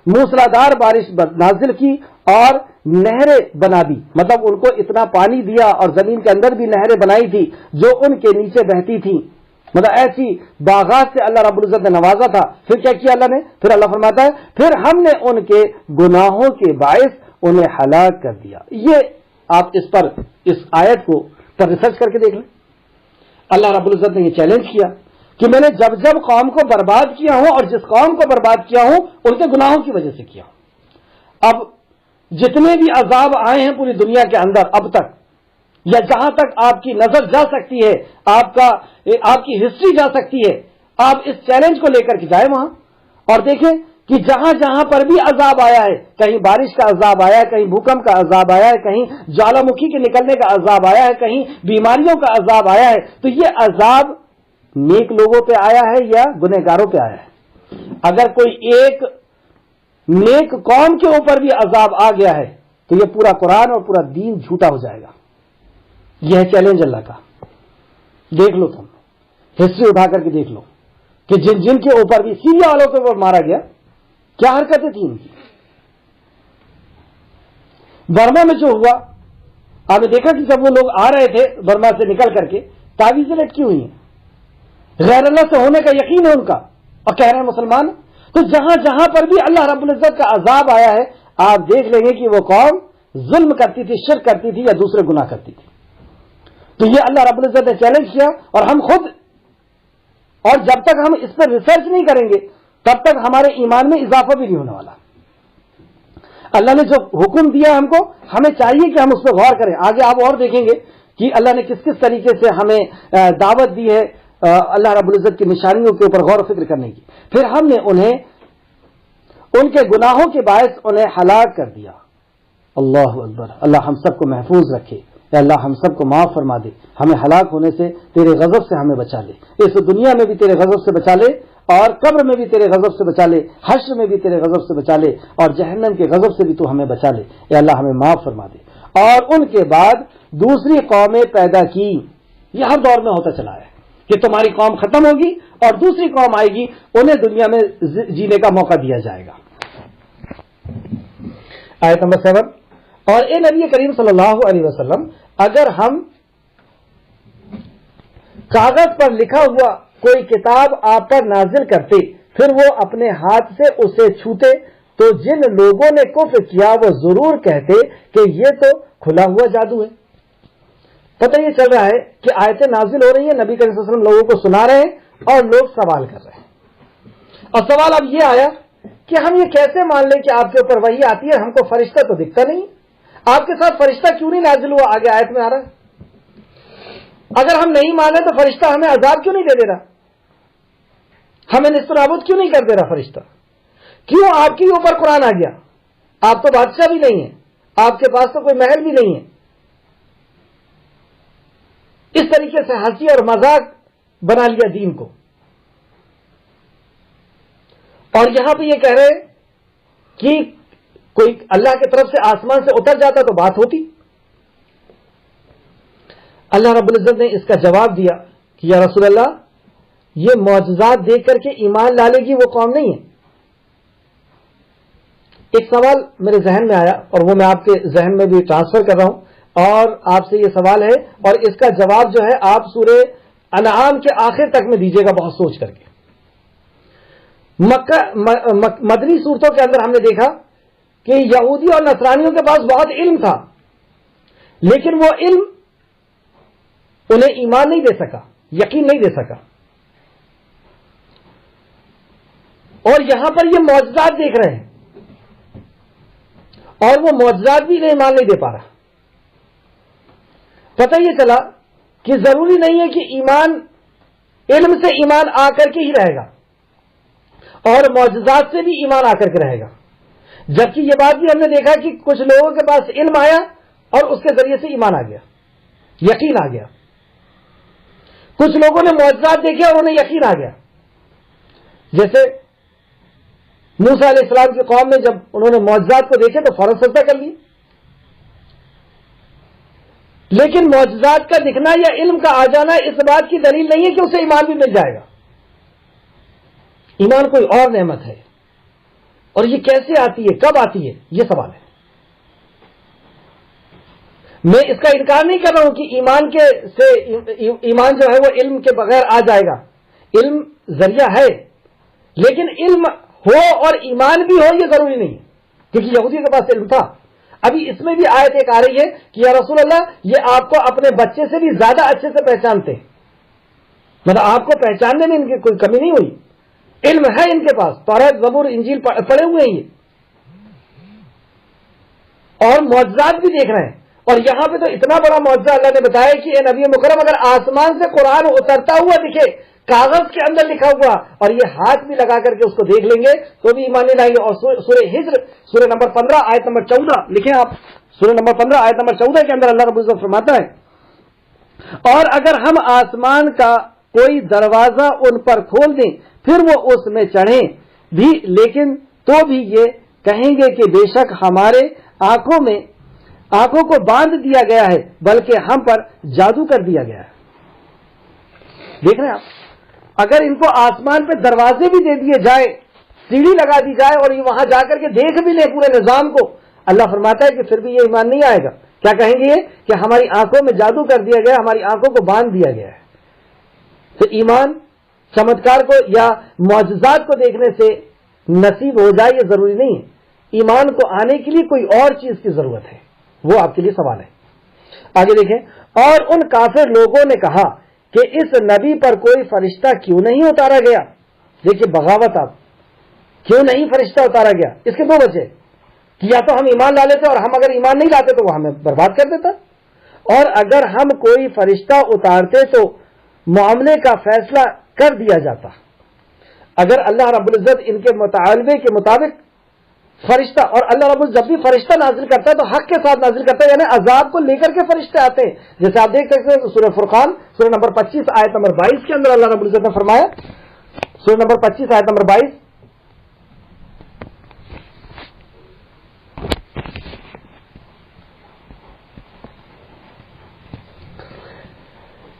موسلادھار بارش نازل کی اور نہریں بنا دی، مطلب ان کو اتنا پانی دیا اور زمین کے اندر بھی نہریں بنائی تھی جو ان کے نیچے بہتی تھی، مطلب ایسی باغات سے اللہ رب العزت نے نوازا تھا۔ پھر کیا کیا اللہ نے؟ پھر اللہ فرماتا ہے پھر ہم نے ان کے گناہوں کے باعث انہیں ہلاک کر دیا۔ یہ آپ اس آیت کو پر ریسرچ کر کے دیکھ لیں۔ اللہ رب العزت نے یہ چیلنج کیا کہ میں نے جب جب قوم کو برباد کیا ہوں اور جس قوم کو برباد کیا ہوں ان کے گناہوں کی وجہ سے کیا ہوں۔ اب جتنے بھی عذاب آئے ہیں پوری دنیا کے اندر اب تک، یا جہاں تک آپ کی نظر جا سکتی ہے، آپ کی ہسٹری جا سکتی ہے، آپ اس چیلنج کو لے کر کے جائیں وہاں اور دیکھیں کہ جہاں جہاں پر بھی عذاب آیا ہے، کہیں بارش کا عذاب آیا ہے، کہیں بھوکمپ کا عذاب آیا ہے، کہیں جوالا مکھی کے نکلنے کا عذاب آیا ہے، کہیں بیماریوں کا عذاب آیا ہے، تو یہ عذاب نیک لوگوں پہ آیا ہے یا گنہگاروں پہ آیا ہے؟ اگر کوئی ایک نیک قوم کے اوپر بھی عذاب آ گیا ہے تو یہ پورا قرآن اور پورا دین جھوٹا ہو جائے گا۔ یہ ہے چیلنج اللہ کا۔ دیکھ لو، تم ہسٹری اٹھا کر کے دیکھ لو کہ جن کے اوپر بھی سیریا والوں کے اوپر مارا گیا کیا حرکتیں تھیں ان کی۔ برما میں جو ہوا، آپ نے دیکھا کہ جب وہ لوگ آ رہے تھے برما سے نکل کر کے تعویذیں لٹکی ہوئی ہیں، غیر اللہ سے ہونے کا یقین ہے ان کا، اور کہہ رہے ہیں مسلمان۔ تو جہاں جہاں پر بھی اللہ رب العزت کا عذاب آیا ہے آپ دیکھ لیں گے کہ وہ قوم ظلم کرتی تھی، شرک کرتی تھی یا دوسرے گناہ کرتی تھی۔ تو یہ اللہ رب العزت نے چیلنج کیا، اور ہم خود، اور جب تک ہم اس پر ریسرچ نہیں کریں گے تب تک ہمارے ایمان میں اضافہ بھی نہیں ہونے والا۔ اللہ نے جو حکم دیا ہم کو، ہمیں چاہیے کہ ہم اس پہ غور کریں۔ آگے آپ اور دیکھیں گے کہ اللہ نے کس کس طریقے سے ہمیں دعوت دی ہے اللہ رب العزت کی نشانیوں کے اوپر غور و فکر کرنے کی۔ پھر ہم نے انہیں ان کے گناہوں کے باعث انہیں ہلاک کر دیا۔ اللہ اکبر، اللہ ہم سب کو محفوظ رکھے، اے اللہ ہم سب کو معاف فرما دے، ہمیں ہلاک ہونے سے تیرے غضب سے ہمیں بچا لے، اس دنیا میں بھی تیرے غضب سے بچا لے، اور قبر میں بھی تیرے غضب سے بچا لے، حشر میں بھی تیرے غضب سے بچا لے، اور جہنم کے غضب سے بھی تو ہمیں بچا لے، اے اللہ ہمیں معاف فرما دے۔ اور ان کے بعد دوسری قومیں پیدا کی، یہ ہر دور میں ہوتا چلا ہے کہ تمہاری قوم ختم ہوگی اور دوسری قوم آئے گی، انہیں دنیا میں جینے کا موقع دیا جائے گا۔ آیت نمبر 7، اور اے نبی کریم صلی اللہ علیہ وسلم، اگر ہم کاغذ پر لکھا ہوا کوئی کتاب آپ پر نازل کرتے پھر وہ اپنے ہاتھ سے اسے چھوتے تو جن لوگوں نے کفر کیا وہ ضرور کہتے کہ یہ تو کھلا ہوا جادو ہے۔ پتہ یہ چل رہا ہے کہ آیتیں نازل ہو رہی ہیں، نبی کریم صلی اللہ علیہ وسلم لوگوں کو سنا رہے ہیں اور لوگ سوال کر رہے ہیں، اور سوال اب یہ آیا کہ ہم یہ کیسے مان لیں کہ آپ کے اوپر وحی آتی ہے، ہم کو فرشتہ تو دکھتا نہیں، آپ کے ساتھ فرشتہ کیوں نہیں نازل ہوا؟ آگے آیت میں آ رہا ہے، اگر ہم نہیں مانیں تو فرشتہ ہمیں عذاب کیوں نہیں دے دے رہا، ہمیں نیست و نابود کیوں نہیں کر دے رہا فرشتہ؟ کیوں آپ کے اوپر قرآن آ گیا؟ آپ تو بادشاہ بھی نہیں ہیں، آپ کے پاس تو کوئی محل بھی نہیں ہے۔ اس طریقے سے ہنسی اور مذاق بنا لیا دین کو، اور یہاں پہ یہ کہہ رہے کہ کوئی اللہ کی طرف سے آسمان سے اتر جاتا تو بات ہوتی۔ اللہ رب العزت نے اس کا جواب دیا کہ یا رسول اللہ، یہ معجزات دیکھ کر کے ایمان لا لے گی وہ قوم نہیں ہے۔ ایک سوال میرے ذہن میں آیا اور وہ میں آپ کے ذہن میں بھی ٹرانسفر کر رہا ہوں، اور آپ سے یہ سوال ہے اور اس کا جواب جو ہے آپ سورہ انعام کے آخر تک میں دیجیے گا بہت سوچ کر کے۔ مدنی صورتوں کے اندر ہم نے دیکھا کہ یہودی اور نصرانیوں کے پاس بہت علم تھا، لیکن وہ علم انہیں ایمان نہیں دے سکا، یقین نہیں دے سکا، اور یہاں پر یہ معجزات دیکھ رہے ہیں اور وہ معجزات بھی ایمان نہیں دے پا رہا۔ پتہ یہ چلا کہ ضروری نہیں ہے کہ ایمان علم سے ایمان آ کر کے ہی رہے گا اور معجزات سے بھی ایمان آ کر کے رہے گا. جبکہ یہ بات بھی ہم نے دیکھا کہ کچھ لوگوں کے پاس علم آیا اور اس کے ذریعے سے ایمان آ گیا, یقین آ گیا. کچھ لوگوں نے معجزات دیکھے اور انہیں یقین آ گیا. جیسے موسیٰ علیہ السلام کی قوم میں جب انہوں نے معجزات کو دیکھے تو فوراً سجدہ کر لیے. لیکن معجزات کا دکھنا یا علم کا آ جانا اس بات کی دلیل نہیں ہے کہ اسے ایمان بھی مل جائے گا. ایمان کوئی اور نعمت ہے, اور یہ کیسے آتی ہے, کب آتی ہے, یہ سوال ہے. میں اس کا انکار نہیں کر رہا ہوں کہ ایمان جو ہے وہ علم کے بغیر آ جائے گا. علم ذریعہ ہے, لیکن علم ہو اور ایمان بھی ہو یہ ضروری نہیں, کیونکہ یہودیوں کے پاس علم تھا. ابھی اس میں بھی آیت ایک آ رہی ہے کہ یا رسول اللہ یہ آپ کو اپنے بچے سے بھی زیادہ اچھے سے پہچانتے ہیں, مطلب آپ کو پہچاننے میں ان کی کوئی کمی نہیں ہوئی. علم ہے ان کے پاس, تورات زبور انجیل پڑھے ہوئے ہیں یہ, اور معجزات بھی دیکھ رہے ہیں. اور یہاں پہ تو اتنا بڑا معجزہ اللہ نے بتایا کہ اے نبی مکرم اگر آسمان سے قرآن اترتا ہوا دکھے, کاغذ کے اندر لکھا ہوا, اور یہ ہاتھ بھی لگا کر کے اس کو دیکھ لیں گے تو بھی ایمان نہیں لائیں گے. اور سورہ ہجر سورہ نمبر 15 آیت نمبر 14 لکھیں آپ, سورہ نمبر 15 آیت نمبر 14 کے اندر اللہ رب العزت فرماتا ہے, اور اگر ہم آسمان کا کوئی دروازہ ان پر کھول دیں پھر وہ اس میں چڑھیں بھی, لیکن تو بھی یہ کہیں گے کہ بے شک ہمارے آنکھوں کو باندھ دیا گیا ہے, بلکہ ہم پر جادو کر دیا گیا ہے. دیکھ رہے ہیں آپ, اگر ان کو آسمان پہ دروازے بھی دے دیے جائے, سیڑھی لگا دی جائے اور یہ وہاں جا کر کے دیکھ بھی لیں پورے نظام کو, اللہ فرماتا ہے کہ پھر بھی یہ ایمان نہیں آئے گا. کیا کہیں گے یہ کہ ہماری آنکھوں میں جادو کر دیا گیا, ہماری آنکھوں کو باندھ دیا گیا ہے. تو ایمان چمتکار کو یا معجزات کو دیکھنے سے نصیب ہو جائے یہ ضروری نہیں ہے. ایمان کو آنے کے لیے کوئی اور چیز کی ضرورت ہے, وہ آپ کے لیے سوال ہے. آگے دیکھیں, اور ان کافر لوگوں نے کہا کہ اس نبی پر کوئی فرشتہ کیوں نہیں اتارا گیا. دیکھیے بغاوت, آپ کیوں نہیں فرشتہ اتارا گیا, اس کے دو وجہ کہ یا تو ہم ایمان لا لیتے اور ہم اگر ایمان نہیں لاتے تو وہ ہمیں برباد کر دیتا, اور اگر ہم کوئی فرشتہ اتارتے تو معاملے کا فیصلہ کر دیا جاتا. اگر اللہ رب العزت ان کے مطالبے کے مطابق فرشتہ, اور اللہ رب العزت جب بھی فرشتہ نازل کرتا ہے تو حق کے ساتھ نازل کرتا ہے, یعنی عذاب کو لے کر کے فرشتے آتے ہیں. جیسے آپ دیکھ سکتے ہیں سورہ فرقان سورہ نمبر 25 آیت نمبر 22 کے اندر اللہ رب العزت نے فرمایا, سورہ نمبر 25 آیت نمبر 22,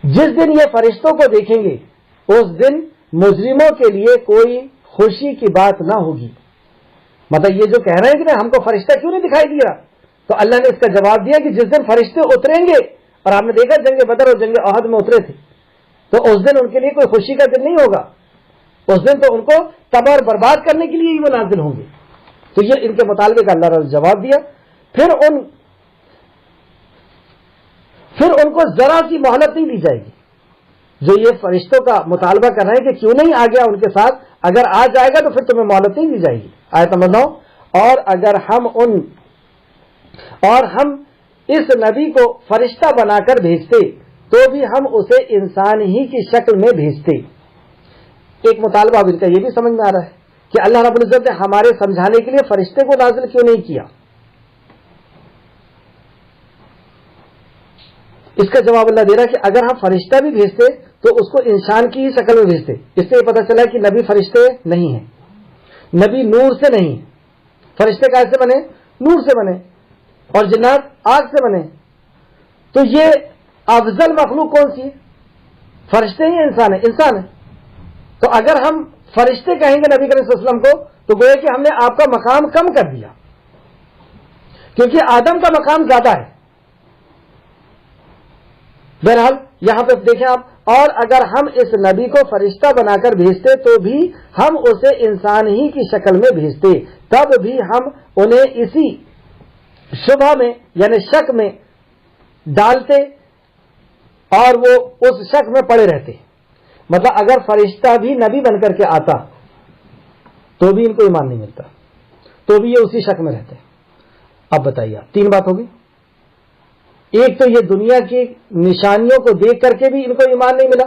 جس دن یہ فرشتوں کو دیکھیں گے اس دن مجرموں کے لیے کوئی خوشی کی بات نہ ہوگی. مطلب یہ جو کہہ رہے ہیں کہ ہم کو فرشتہ کیوں نہیں دکھائی دیا, تو اللہ نے اس کا جواب دیا کہ جس دن فرشتے اتریں گے, اور آپ نے دیکھا جنگ بدر اور جنگ احد میں اترے تھے, تو اس دن ان کے لیے کوئی خوشی کا دن نہیں ہوگا. اس دن تو ان کو تباہ اور برباد کرنے کے لیے ہی وہ نازل ہوں گے. تو یہ ان کے مطالبے کا اللہ نے جواب دیا. پھر ان کو ذرا سی مہلت نہیں دی جائے گی. جو یہ فرشتوں کا مطالبہ کر رہے ہیں کہ کیوں نہیں آ گیا ان کے ساتھ, اگر آ جائے گا تو پھر تمہیں مہلت نہیں دی جائے گی. آیت نمبر 9, اور اگر ہم اس نبی کو فرشتہ بنا کر بھیجتے تو بھی ہم اسے انسان ہی کی شکل میں بھیجتے. ایک مطالبہ اب ان کا یہ بھی سمجھ میں آ رہا ہے کہ اللہ رب العزت نے ہمارے سمجھانے کے لیے فرشتے کو نازل کیوں نہیں کیا. اس کا جواب اللہ دے رہا ہے کہ اگر ہم فرشتہ بھی بھیجتے تو اس کو انسان کی ہی شکل میں بھیجتے. اس سے یہ پتہ چلا کہ نبی فرشتے نہیں ہیں, نبی نور سے نہیں. فرشتے کیسے بنے؟ نور سے بنے, اور جنات آگ سے بنے. تو یہ افضل مخلوق کون سی ہے؟ فرشتے ہی انسان ہے, انسان ہے. تو اگر ہم فرشتے کہیں گے نبی کریم صلی اللہ علیہ وسلم کو تو گویا کہ ہم نے آپ کا مقام کم کر دیا, کیونکہ آدم کا مقام زیادہ ہے. بہرحال یہاں پہ دیکھیں آپ, اور اگر ہم اس نبی کو فرشتہ بنا کر بھیجتے تو بھی ہم اسے انسان ہی کی شکل میں بھیجتے, تب بھی ہم انہیں اسی شبہ میں یعنی شک میں ڈالتے اور وہ اس شک میں پڑے رہتے. مطلب اگر فرشتہ بھی نبی بن کر کے آتا تو بھی ان کو ایمان نہیں ملتا, تو بھی یہ اسی شک میں رہتے. اب بتائیے, تین بات ہوگی. ایک تو یہ دنیا کی نشانیوں کو دیکھ کر کے بھی ان کو ایمان نہیں ملا,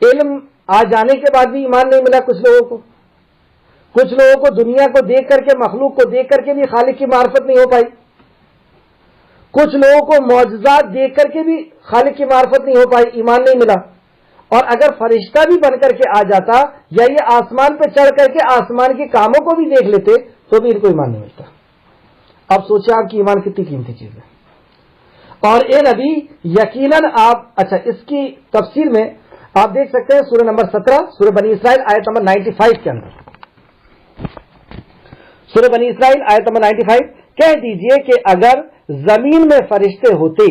علم آ جانے کے بعد بھی ایمان نہیں ملا کچھ لوگوں کو دنیا کو دیکھ کر کے، مخلوق کو دیکھ کر کے بھی خالق کی معرفت نہیں ہو پائی، کچھ لوگوں کو معجزات دیکھ کر کے بھی خالق کی معرفت نہیں ہو پائی، ایمان نہیں ملا۔ اور اگر فرشتہ بھی بن کر کے آ جاتا یا یہ آسمان پہ چڑھ کر کے آسمان کے کاموں کو بھی دیکھ لیتے تو بھی ان کو ایمان نہیں ملتا۔ اب سوچیں آپ کی ایمان کتنی قیمتی چیز ہے۔ اور اے نبی یقیناً آپ، اچھا اس کی تفسیر میں آپ دیکھ سکتے ہیں سورہ نمبر 17 سورہ بنی اسرائیل آیت نمبر 95 کے اندر، سورہ بنی اسرائیل آیت نمبر 95، کہہ دیجئے کہ اگر زمین میں فرشتے ہوتے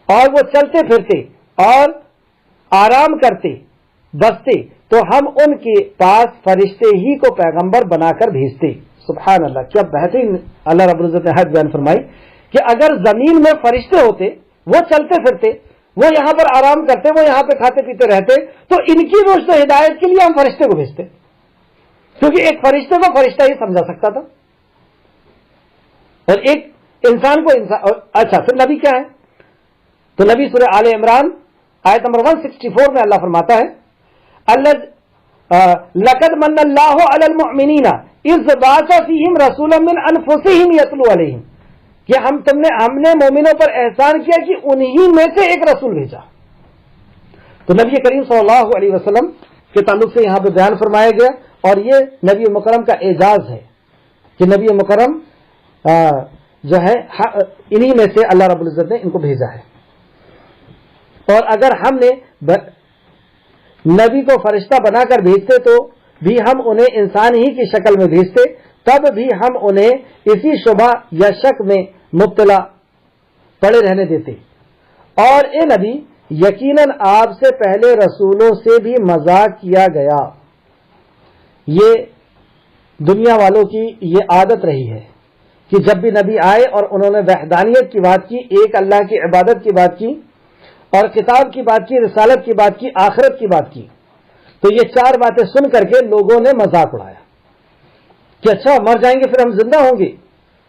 اور وہ چلتے پھرتے اور آرام کرتے بستے تو ہم ان کے پاس فرشتے ہی کو پیغمبر بنا کر بھیجتے۔ سبحان اللہ، کیا بہترین اللہ رب العزت نے حد بیان فرمائی کہ اگر زمین میں فرشتے ہوتے، وہ چلتے پھرتے، وہ یہاں پر آرام کرتے، وہ یہاں پہ کھاتے پیتے رہتے، تو ان کی رشد و ہدایت کے لیے ہم فرشتے کو بھیجتے، کیونکہ ایک فرشتے کو فرشتہ ہی سمجھا سکتا تھا اور ایک انسان کو انسان۔ اچھا پھر نبی کیا ہے؟ تو نبی سورہ آل عمران آیت نمبر 164 میں اللہ فرماتا ہے لقد من اللہ علی المؤمنین اذ بعث فیہم رسولا من انفسہم یتلو علیہم، کہ ہم نے مومنوں پر احسان کیا کہ انہی میں سے ایک رسول بھیجا۔ تو نبی کریم صلی اللہ علیہ وسلم کے تعلق سے یہاں پہ بیان فرمایا گیا، اور یہ نبی مکرم کا اعزاز ہے کہ نبی مکرم جو ہے انہی میں سے اللہ رب العزت نے ان کو بھیجا ہے۔ اور اگر ہم نے نبی کو فرشتہ بنا کر بھیجتے تو بھی ہم انہیں انسان ہی کی شکل میں بھیجتے، تب بھی ہم انہیں اسی شبہ یا شک میں مبتلا پڑے رہنے دیتے۔ اور اے نبی یقیناً آپ سے پہلے رسولوں سے بھی مذاق کیا گیا، یہ دنیا والوں کی یہ عادت رہی ہے کہ جب بھی نبی آئے اور انہوں نے وحدانیت کی بات کی، ایک اللہ کی عبادت کی بات کی اور کتاب کی بات کی، رسالت کی بات کی، آخرت کی بات کی، تو یہ چار باتیں سن کر کے لوگوں نے مذاق اڑایا کہ اچھا مر جائیں گے پھر ہم زندہ ہوں گے،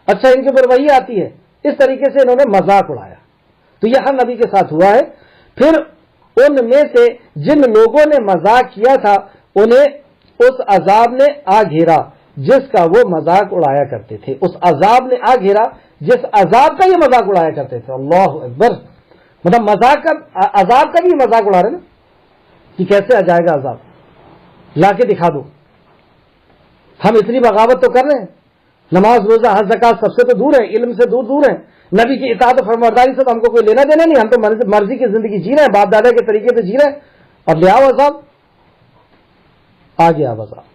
اچھا ان کے اوپر وحی آتی ہے، اس طریقے سے انہوں نے مذاق اڑایا۔ تو یہ ہر نبی کے ساتھ ہوا ہے۔ پھر ان میں سے جن لوگوں نے مذاق کیا تھا انہیں اس عذاب نے آ گھیرا جس کا وہ مذاق اڑایا کرتے تھے، اس عذاب نے آ گھیرا جس عذاب کا یہ مذاق اڑایا کرتے تھے۔ اللہ اکبر، مطلب مذاق کا، عذاب کا بھی مذاق اڑا رہے نا کہ کیسے آ جائے گا عذاب، لا کے دکھا دو۔ ہم اتنی بغاوت تو کر رہے ہیں، نماز روزہ حج زکات سب سے تو دور ہیں، علم سے دور ہیں، نبی کی اطاعت و فرمانبرداری سے تو ہم کو کوئی لینا دینا نہیں، ہم تو مرضی کی زندگی جی رہے ہیں، باپ دادا کے طریقے سے جی رہے ہیں، اور لے آؤ عذاب، آ گیا عذاب۔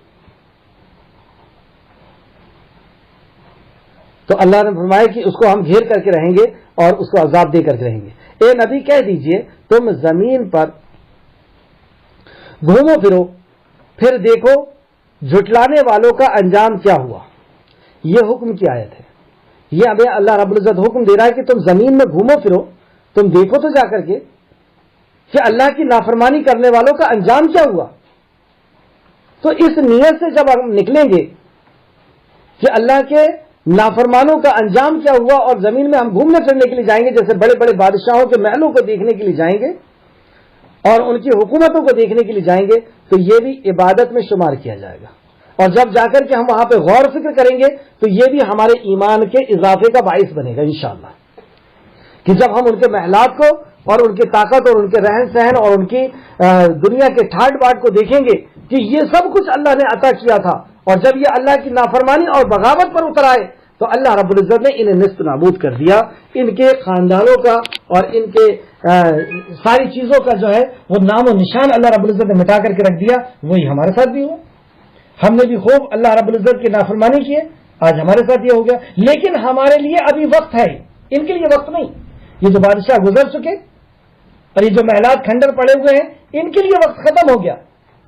تو اللہ نے فرمایا کہ اس کو ہم گھیر کر کے رہیں گے اور اس کو عذاب دے کر کے رہیں گے۔ اے نبی کہہ دیجئے تم زمین پر گھومو پھرو، پھر دیکھو جھٹلانے والوں کا انجام کیا ہوا۔ یہ حکم کی آیت ہے، یہ ابھی اللہ رب العزت حکم دے رہا ہے کہ تم زمین میں گھومو پھرو، تم دیکھو تو جا کر کے کہ اللہ کی نافرمانی کرنے والوں کا انجام کیا ہوا۔ تو اس نیت سے جب ہم نکلیں گے کہ اللہ کے نافرمانوں کا انجام کیا ہوا اور زمین میں ہم گھومنے پھرنے کے لیے جائیں گے، جیسے بڑے بڑے بادشاہوں کے محلوں کو دیکھنے کے لیے جائیں گے اور ان کی حکومتوں کو دیکھنے کے لیے جائیں گے، تو یہ بھی عبادت میں شمار کیا جائے گا۔ اور جب جا کر کے ہم وہاں پہ غور و فکر کریں گے تو یہ بھی ہمارے ایمان کے اضافے کا باعث بنے گا انشاءاللہ، کہ جب ہم ان کے محلات کو اور ان کی طاقت اور ان کے رہن سہن اور ان کی دنیا کے ٹھاٹ باٹ کو دیکھیں گے کہ یہ سب کچھ اللہ نے عطا کیا تھا، اور جب یہ اللہ کی نافرمانی اور بغاوت پر اتر آئے تو اللہ رب العزت نے انہیں نیست نابود کر دیا، ان کے خاندانوں کا اور ان کے ساری چیزوں کا جو ہے وہ نام و نشان اللہ رب العزت نے مٹا کر کے رکھ دیا۔ وہی ہمارے ساتھ بھی ہوا، ہم نے بھی خوب اللہ رب العزت کی نافرمانی کی ہے، آج ہمارے ساتھ یہ ہو گیا۔ لیکن ہمارے لیے ابھی وقت ہے، ان کے لیے وقت نہیں۔ یہ جو بادشاہ گزر چکے اور یہ جو محلات کھنڈر پڑے ہوئے ہیں، ان کے لیے وقت ختم ہو گیا۔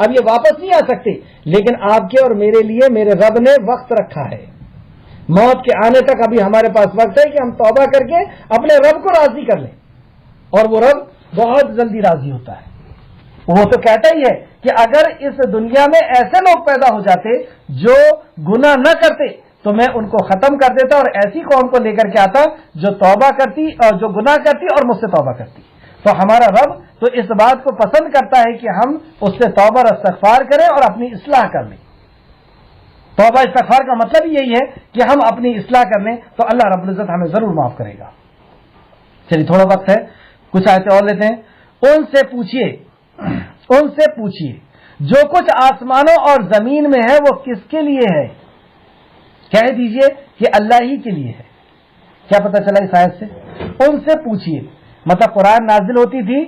اب یہ واپس نہیں آ سکتے۔ لیکن آپ کے اور میرے لیے میرے رب نے وقت رکھا ہے، موت کے آنے تک ابھی ہمارے پاس وقت ہے کہ ہم توبہ کر کے اپنے رب کو راضی کر لیں، اور وہ رب بہت جلدی راضی ہوتا ہے۔ وہ تو کہتا ہی ہے کہ اگر اس دنیا میں ایسے لوگ پیدا ہو جاتے جو گناہ نہ کرتے تو میں ان کو ختم کر دیتا اور ایسی قوم کو لے کر کے آتا جو توبہ کرتی اور جو گناہ کرتی اور مجھ سے توبہ کرتی. تو ہمارا رب تو اس بات کو پسند کرتا ہے کہ ہم اس سے توبہ اور استغفار کریں اور اپنی اصلاح کر لیں. توبہ استغفار کا مطلب یہی ہے کہ ہم اپنی اصلاح کر لیں تو اللہ رب العزت ہمیں ضرور معاف کرے گا. چلیے تھوڑا وقت ہے, کچھ آیتیں اور لیتے ہیں. ان سے پوچھیے جو کچھ آسمانوں اور زمین میں ہے وہ کس کے لیے ہے, کہہ دیجئے کہ اللہ ہی کے لیے ہے. کیا پتہ چلا اس آیت سے؟ ان سے پوچھیے مطلب قرآن نازل ہوتی تھی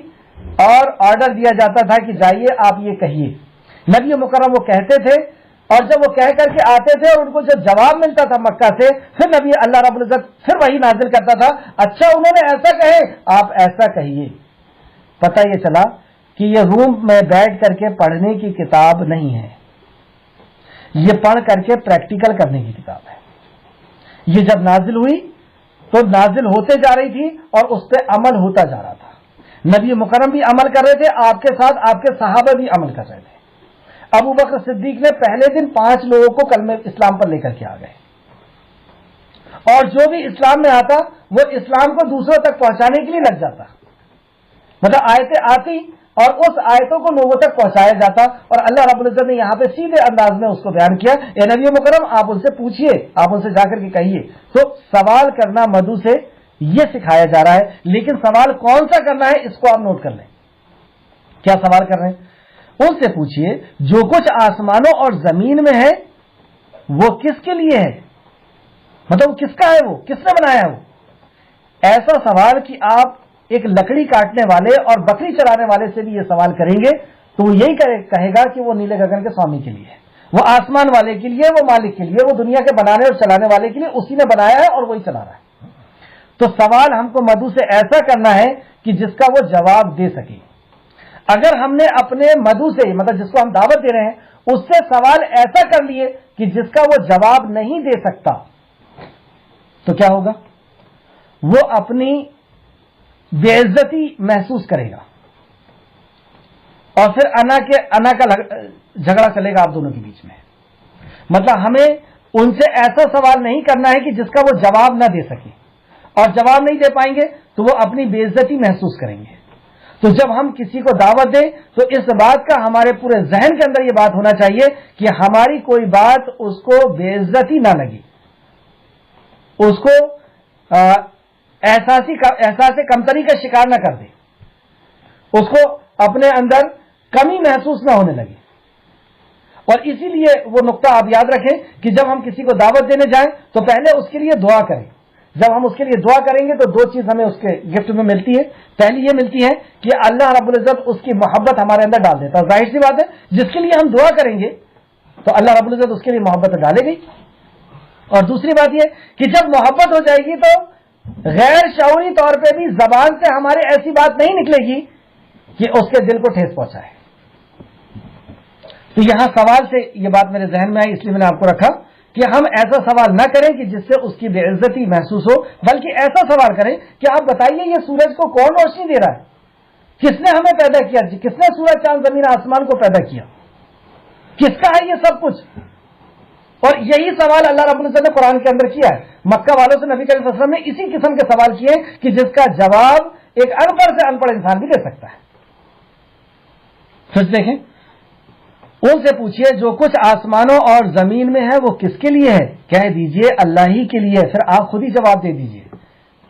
اور آرڈر دیا جاتا تھا کہ جائیے آپ یہ کہیے. نبی مکرم وہ کہتے تھے اور جب وہ کہہ کر کے آتے تھے اور ان کو جب جواب ملتا تھا مکہ سے, پھر نبی اللہ رب العزت پھر وہی نازل کرتا تھا, اچھا انہوں نے ایسا کہے آپ ایسا کہیے. پتہ یہ چلا کہ یہ روم میں بیٹھ کر کے پڑھنے کی کتاب نہیں ہے, یہ پڑھ کر کے پریکٹیکل کرنے کی کتاب ہے. یہ جب نازل ہوئی تو نازل ہوتے جا رہی تھی اور اس پہ عمل ہوتا جا رہا تھا. نبی مکرم بھی عمل کر رہے تھے, آپ کے ساتھ آپ کے صحابہ بھی عمل کر رہے تھے. ابو بکر صدیق نے پہلے دن 5 لوگوں کو کلمہ اسلام پر لے کر کے آ گئے, اور جو بھی اسلام میں آتا وہ اسلام کو دوسروں تک پہنچانے کے لیے لگ جاتا. مطلب آیتیں آتی اور اس آیتوں کو لوگوں تک پہنچایا جاتا, اور اللہ رب العزت نے یہاں پہ سیدھے انداز میں اس کو بیان کیا, اے نبی مکرم آپ ان سے پوچھیے, آپ ان سے جا کر کے کہیے. تو سوال کرنا مدعو سے یہ سکھایا جا رہا ہے, لیکن سوال کون سا کرنا ہے اس کو آپ نوٹ کر لیں. کیا سوال کر رہے ہیں؟ ان سے پوچھیے جو کچھ آسمانوں اور زمین میں ہے وہ کس کے لیے ہے, مطلب وہ کس کا ہے, وہ کس نے بنایا ہے. وہ ایسا سوال کہ آپ ایک لکڑی کاٹنے والے اور بکری چرانے والے سے بھی یہ سوال کریں گے تو وہ یہی کہے گا کہ وہ نیلے گگن کے سوامی کے لیے ہے, وہ آسمان والے کے لیے, وہ مالک کے لیے, وہ دنیا کے بنانے اور چلانے والے کے لیے, اسی نے بنایا ہے اور وہی چلا رہا ہے. تو سوال ہم کو مدعو سے ایسا کرنا ہے کہ جس کا وہ جواب دے سکے. اگر ہم نے اپنے مدعو سے مطلب جس کو ہم دعوت دے رہے ہیں اس سے سوال ایسا کر لیے کہ جس کا وہ جواب نہیں دے سکتا تو کیا ہوگا؟ وہ اپنی بے عزتی محسوس کرے گا اور پھر انا کا جھگڑا چلے گا آپ دونوں کے بیچ میں. مطلب ہمیں ان سے ایسا سوال نہیں کرنا ہے کہ جس کا وہ جواب نہ دے سکے, اور جواب نہیں دے پائیں گے تو وہ اپنی بے عزتی محسوس کریں گے. تو جب ہم کسی کو دعوت دیں تو اس بات کا ہمارے پورے ذہن کے اندر یہ بات ہونا چاہیے کہ ہماری کوئی بات اس کو بے عزتی نہ لگے, اس کو احساس کمتری کا شکار نہ کر دے, اس کو اپنے اندر کمی محسوس نہ ہونے لگے. اور اسی لیے وہ نقطہ آپ یاد رکھیں کہ جب ہم کسی کو دعوت دینے جائیں تو پہلے اس کے لیے دعا کریں. جب ہم اس کے لیے دعا کریں گے تو 2 چیز ہمیں اس کے گفٹ میں ملتی ہے. پہلی یہ ملتی ہے کہ اللہ رب العزت اس کی محبت ہمارے اندر ڈال دیتا ہے. ظاہر سی بات ہے جس کے لیے ہم دعا کریں گے تو اللہ رب العزت اس کے لیے محبت ڈالے گی. اور دوسری بات یہ کہ جب محبت ہو جائے گی تو غیر شعوری طور پہ بھی زبان سے ہمارے ایسی بات نہیں نکلے گی کہ اس کے دل کو ٹھیس پہنچائے. تو یہاں سوال سے یہ بات میرے ذہن میں آئی, اس لیے میں نے آپ کو رکھا کہ ہم ایسا سوال نہ کریں کہ جس سے اس کی بے عزتی محسوس ہو, بلکہ ایسا سوال کریں کہ آپ بتائیے یہ سورج کو کون روشنی دے رہا ہے, کس نے ہمیں پیدا کیا, کس نے سورج چاند زمین آسمان کو پیدا کیا, کس کا ہے یہ سب کچھ. اور یہی سوال اللہ رب العزت نے قرآن کے اندر کیا ہے. مکہ والوں سے نبی کریم صلی اللہ علیہ وسلم نے اسی قسم کے سوال کیے کہ جس کا جواب ایک ان پڑھ سے ان پڑھ انسان بھی دے سکتا ہے. سوچ دیکھیں, ان سے پوچھئے جو کچھ آسمانوں اور زمین میں ہے وہ کس کے لیے ہے, کہہ دیجئے اللہ ہی کے لیے. پھر آپ خود ہی جواب دے دیجئے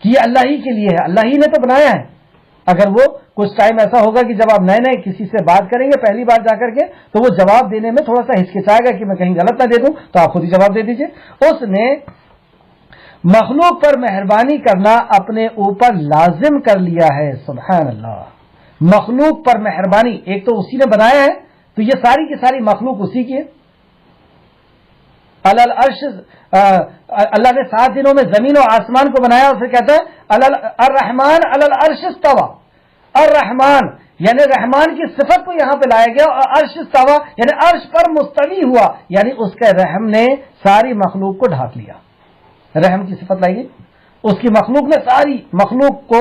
کہ یہ اللہ ہی کے لیے ہے, اللہ ہی نے تو بنایا ہے. اگر وہ کچھ ٹائم ایسا ہوگا کہ جب آپ نئے نئے کسی سے بات کریں گے پہلی بار جا کر کے تو وہ جواب دینے میں تھوڑا سا ہچکچائے گا کہ میں کہیں غلط نہ دے دوں, تو آپ خود ہی جواب دے دیجئے. اس نے مخلوق پر مہربانی کرنا اپنے اوپر لازم کر لیا ہے. سبحان اللہ, مخلوق پر مہربانی, ایک تو اسی نے بنایا ہے تو یہ ساری کی ساری مخلوق اسی کی ہے. اللہ نے 7 دنوں میں زمین و آسمان کو بنایا اور پھر کہتا ہے الرحمن علی العرش استوى. الرحمن یعنی رحمان کی صفت کو یہاں پہ لایا گیا, اور عرش استوى یعنی عرش پر مستوی ہوا, یعنی اس کے رحم نے ساری مخلوق کو ڈھانپ لیا. رحم کی صفت لائی گئی, اس کی مخلوق نے ساری مخلوق کو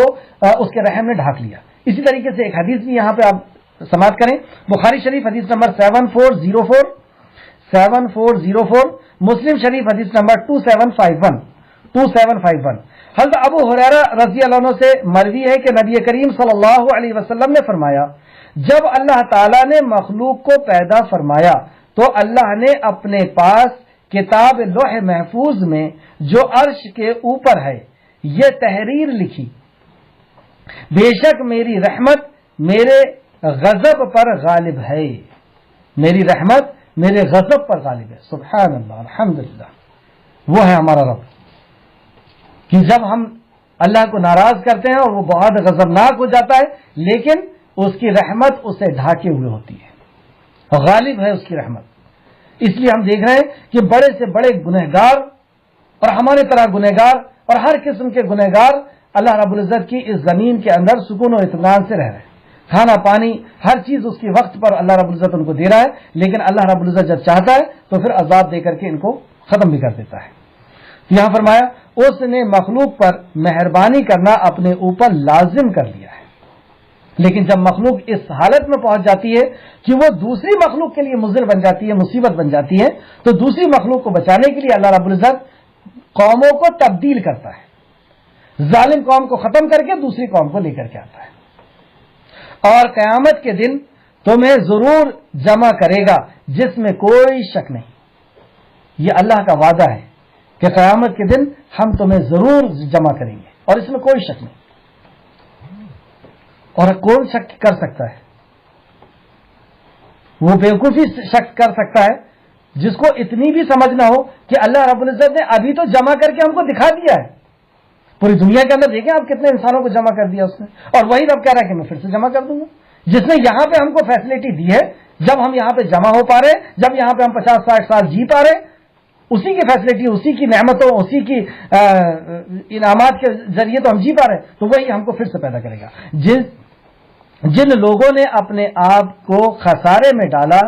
اس کے رحم نے ڈھانپ لیا. اسی طریقے سے ایک حدیث بھی یہاں پہ آپ سماعت کریں, بخاری شریف حدیث نمبر 7404, مسلم شریف حدیث نمبر 2751 حضرت ابو ہریرہ رضی اللہ عنہ سے مروی ہے کہ نبی کریم صلی اللہ علیہ وسلم نے فرمایا جب اللہ تعالیٰ نے مخلوق کو پیدا فرمایا تو اللہ نے اپنے پاس کتاب لوح محفوظ میں جو عرش کے اوپر ہے یہ تحریر لکھی، بے شک میری رحمت میرے غضب پر غالب ہے، میری رحمت میرے غضب پر غالب ہے۔ سبحان اللہ، الحمدللہ، وہ ہے ہمارا رب کہ جب ہم اللہ کو ناراض کرتے ہیں اور وہ بہت غضبناک ہو جاتا ہے لیکن اس کی رحمت اسے ڈھانکے ہوئے ہوتی ہے، غالب ہے اس کی رحمت۔ اس لیے ہم دیکھ رہے ہیں کہ بڑے سے بڑے گنہگار اور ہمارے طرح گنہگار اور ہر قسم کے گنہگار اللہ رب العزت کی اس زمین کے اندر سکون و اطمینان سے رہ رہے ہیں، کھانا پانی ہر چیز اس کی وقت پر اللہ رب العزت ان کو دے رہا ہے، لیکن اللہ رب العزت جب چاہتا ہے تو پھر عذاب دے کر کے ان کو ختم بھی کر دیتا ہے۔ یہاں فرمایا اس نے مخلوق پر مہربانی کرنا اپنے اوپر لازم کر لیا ہے، لیکن جب مخلوق اس حالت میں پہنچ جاتی ہے کہ وہ دوسری مخلوق کے لیے مضر بن جاتی ہے، مصیبت بن جاتی ہے، تو دوسری مخلوق کو بچانے کے لیے اللہ رب العزت قوموں کو تبدیل کرتا ہے، ظالم قوم کو ختم کر کے دوسری قوم کو لے کر کے آتا ہے، اور قیامت کے دن تمہیں ضرور جمع کرے گا جس میں کوئی شک نہیں۔ یہ اللہ کا وعدہ ہے کہ قیامت کے دن ہم تمہیں ضرور جمع کریں گے اور اس میں کوئی شک نہیں۔ اور کون شک کر سکتا ہے؟ وہ بیوقوف ہی شک کر سکتا ہے جس کو اتنی بھی سمجھ نہ ہو کہ اللہ رب العزت نے ابھی تو جمع کر کے ہم کو دکھا دیا ہے، پوری دنیا کے اندر دیکھیں آپ کتنے انسانوں کو جمع کر دیا اس نے، اور وہی رب کہہ رہا ہے کہ میں پھر سے جمع کر دوں گا۔ جس نے یہاں پہ ہم کو فیسلٹی دی ہے، جب ہم یہاں پہ جمع ہو پا رہے، جب یہاں پہ ہم 50-60 سال جی پا رہے، اسی کی فیسلٹی، اسی کی نعمتوں، اسی کی انعامات کے ذریعے تو ہم جی پا رہے، تو وہی ہم کو پھر سے پیدا کرے گا۔ جن لوگوں نے اپنے آپ کو خسارے میں ڈالا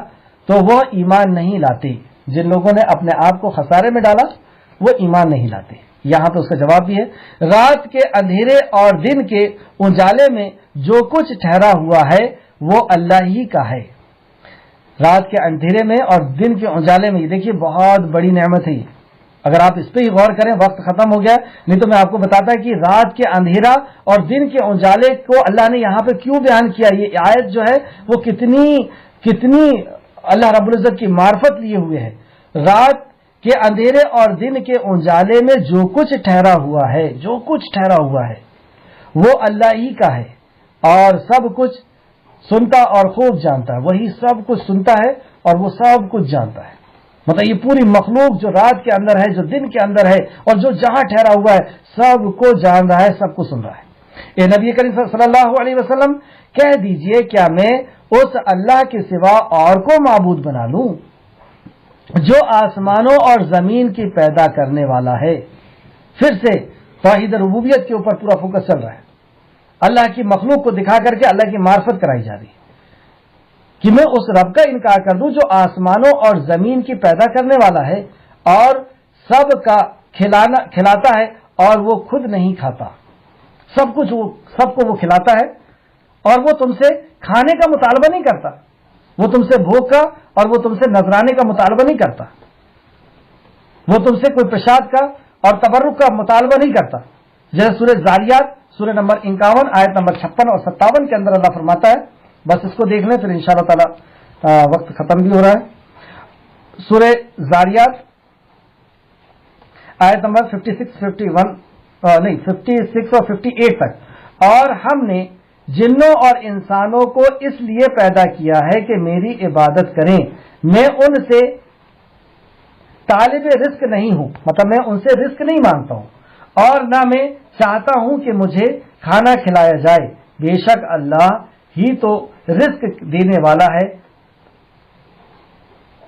تو وہ ایمان نہیں لاتے، جن لوگوں نے اپنے آپ کو خسارے میں ڈالا وہ ایمان نہیں لاتے۔ یہاں تو اس کا جواب بھی ہے، رات کے اندھیرے اور دن کے اجالے میں جو کچھ ٹھہرا ہوا ہے وہ اللہ ہی کا ہے۔ رات کے اندھیرے میں اور دن کے اجالے میں، یہ دیکھیے بہت بڑی نعمت ہے، اگر آپ اس پہ ہی غور کریں، وقت ختم ہو گیا، نہیں تو میں آپ کو بتاتا کہ رات کے اندھیرا اور دن کے اجالے کو اللہ نے یہاں پہ کیوں بیان کیا۔ یہ آیت جو ہے وہ کتنی اللہ رب العزت کی معرفت لیے ہوئے ہے۔ رات کے اندھیرے اور دن کے اجالے میں جو کچھ ٹھہرا ہوا ہے، جو کچھ ٹھہرا ہوا ہے وہ اللہ ہی کا ہے، اور سب کچھ سنتا اور خوب جانتا ہے۔ وہی سب کچھ سنتا ہے اور وہ سب کچھ جانتا ہے، مطلب یہ پوری مخلوق جو رات کے اندر ہے، جو دن کے اندر ہے، اور جو جہاں ٹھہرا ہوا ہے، سب کو جان رہا ہے، سب کو سن رہا ہے۔ اے نبی کریم صلی اللہ علیہ وسلم، کہہ دیجئے کیا میں اس اللہ کے سوا اور کو معبود بنا لوں جو آسمانوں اور زمین کی پیدا کرنے والا ہے؟ پھر سے توحید ربوبیت کے اوپر پورا فوکس چل رہا ہے، اللہ کی مخلوق کو دکھا کر کے اللہ کی معرفت کرائی جا رہی ہے کہ میں اس رب کا انکار کر دوں جو آسمانوں اور زمین کی پیدا کرنے والا ہے اور سب کا کھلاتا ہے اور وہ خود نہیں کھاتا، سب کو وہ کھلاتا ہے اور وہ تم سے کھانے کا مطالبہ نہیں کرتا، وہ تم سے بھوک کا اور وہ تم سے نذرانے کا مطالبہ نہیں کرتا، وہ تم سے کوئی پیشاب کا اور تبرک کا مطالبہ نہیں کرتا۔ جیسے سورہ زاریات سورہ نمبر 51 آیت نمبر 56 اور 57 کے اندر اللہ فرماتا ہے، بس اس کو دیکھ لیں پھر انشاءاللہ تعالی وقت ختم بھی ہو رہا ہے۔ سورہ زاریات آیت نمبر 56 اور 58 تک، اور ہم نے جنوں اور انسانوں کو اس لیے پیدا کیا ہے کہ میری عبادت کریں، میں ان سے طالب رزق نہیں ہوں، مطلب میں ان سے رزق نہیں مانگتا ہوں، اور نہ میں چاہتا ہوں کہ مجھے کھانا کھلایا جائے، بے شک اللہ ہی تو رزق دینے والا ہے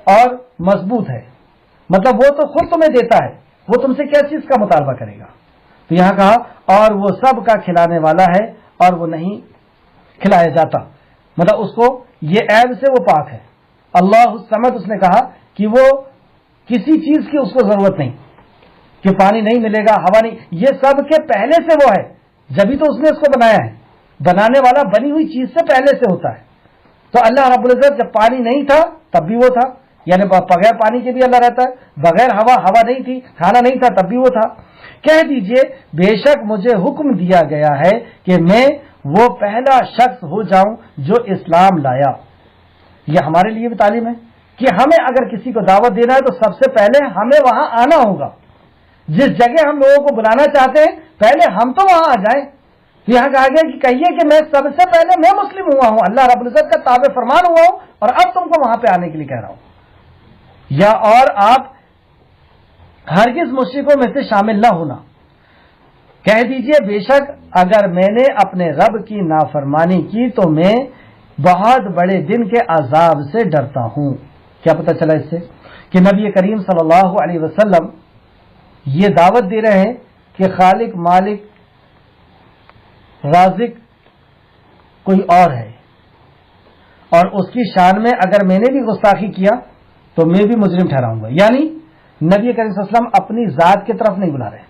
اور مضبوط ہے، مطلب وہ تو خود تمہیں دیتا ہے، وہ تم سے کیا چیز کا مطالبہ کرے گا؟ تو یہاں کہا اور وہ سب کا کھلانے والا ہے اور وہ نہیں کھلایا جاتا، مطلب اس کو یہ عیب سے وہ پاک ہے۔ اللہ الصمد، اس نے کہا کہ وہ کسی چیز کی اس کو ضرورت نہیں، کہ پانی نہیں ملے گا، ہوا نہیں، یہ سب کے پہلے سے وہ ہے، جبھی تو اس نے اس کو بنایا ہے، بنانے والا بنی ہوئی چیز سے پہلے سے ہوتا ہے۔ تو اللہ رب العزت جب پانی نہیں تھا تب بھی وہ تھا، یعنی بغیر پانی کے بھی اللہ رہتا ہے, بغیر ہوا نہیں تھی, کھانا نہیں تھا تب بھی وہ تھا. کہہ دیجئے بے شک مجھے حکم دیا گیا ہے کہ میں وہ پہلا شخص ہو جاؤں جو اسلام لایا. یہ ہمارے لیے بھی تعلیم ہے کہ ہمیں اگر کسی کو دعوت دینا ہے تو سب سے پہلے ہمیں وہاں آنا ہوگا. جس جگہ ہم لوگوں کو بلانا چاہتے ہیں پہلے ہم تو وہاں آ جائیں. یہاں کہا گیا کہ کہیے کہ میں سب سے پہلے میں مسلم ہوا ہوں, اللہ رب العزت کا تابع فرمان ہوا ہوں, اور اب تم کو وہاں پہ آنے کے لیے کہہ رہا ہوں. یا اور آپ ہرگز مشرکوں میں سے شامل نہ ہونا. کہہ دیجئے بے شک اگر میں نے اپنے رب کی نافرمانی کی تو میں بہت بڑے دن کے عذاب سے ڈرتا ہوں. کیا پتہ چلا اس سے کہ نبی کریم صلی اللہ علیہ وسلم یہ دعوت دے رہے ہیں کہ خالق مالک رازق کوئی اور ہے, اور اس کی شان میں اگر میں نے بھی گستاخی کیا تو میں بھی مجرم ٹھہراؤں گا. یعنی نبی کریم صلی اللہ علیہ وسلم اپنی ذات کی طرف نہیں بلا رہے,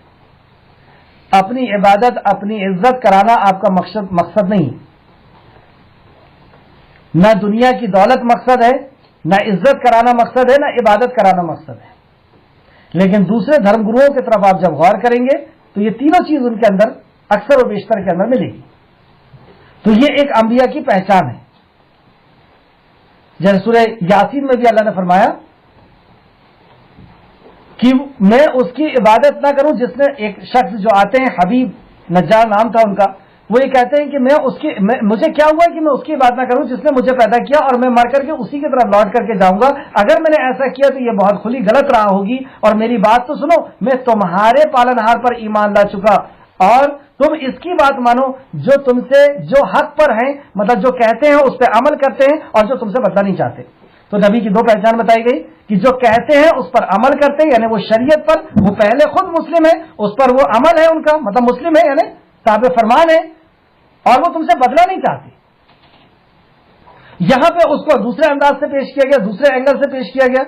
اپنی عبادت اپنی عزت کرانا آپ کا مقصد نہیں. نہ دنیا کی دولت مقصد ہے, نہ عزت کرانا مقصد ہے, نہ عبادت کرانا مقصد ہے. لیکن دوسرے دھرم گروؤں کی طرف آپ جب غور کریں گے تو یہ تینوں چیز ان کے اندر اکثر و بیشتر کے اندر ملے گی. تو یہ ایک انبیاء کی پہچان ہے. جیسے سورہ یاسین میں بھی اللہ نے فرمایا کہ میں اس کی عبادت نہ کروں جس نے, ایک شخص جو آتے ہیں حبیب نجار نام تھا ان کا, وہ یہ کہتے ہیں کہ مجھے کیا ہوا کہ میں اس کی عبادت نہ کروں جس نے مجھے پیدا کیا, اور میں مر کر کے اسی کی طرف لوٹ کر کے جاؤں گا. اگر میں نے ایسا کیا تو یہ بہت کھلی غلط راہ ہوگی, اور میری بات تو سنو, میں تمہارے پالنہار پر ایمان لا چکا, اور تم اس کی بات مانو جو تم سے جو حق پر ہیں, مطلب جو کہتے ہیں اس پہ عمل کرتے ہیں, اور جو تم سے بدلہ نہیں چاہتے. تو نبی کی دو پہچان بتائی گئی کہ جو کہتے ہیں اس پر عمل کرتے ہیں, یعنی وہ شریعت پر, وہ پہلے خود مسلم ہے, اس پر وہ عمل ہے ان کا, مطلب مسلم ہے یعنی تابع فرمان ہے, اور وہ تم سے بدلہ نہیں چاہتے. یہاں پہ اس کو دوسرے انداز سے پیش کیا گیا, دوسرے اینگل سے پیش کیا گیا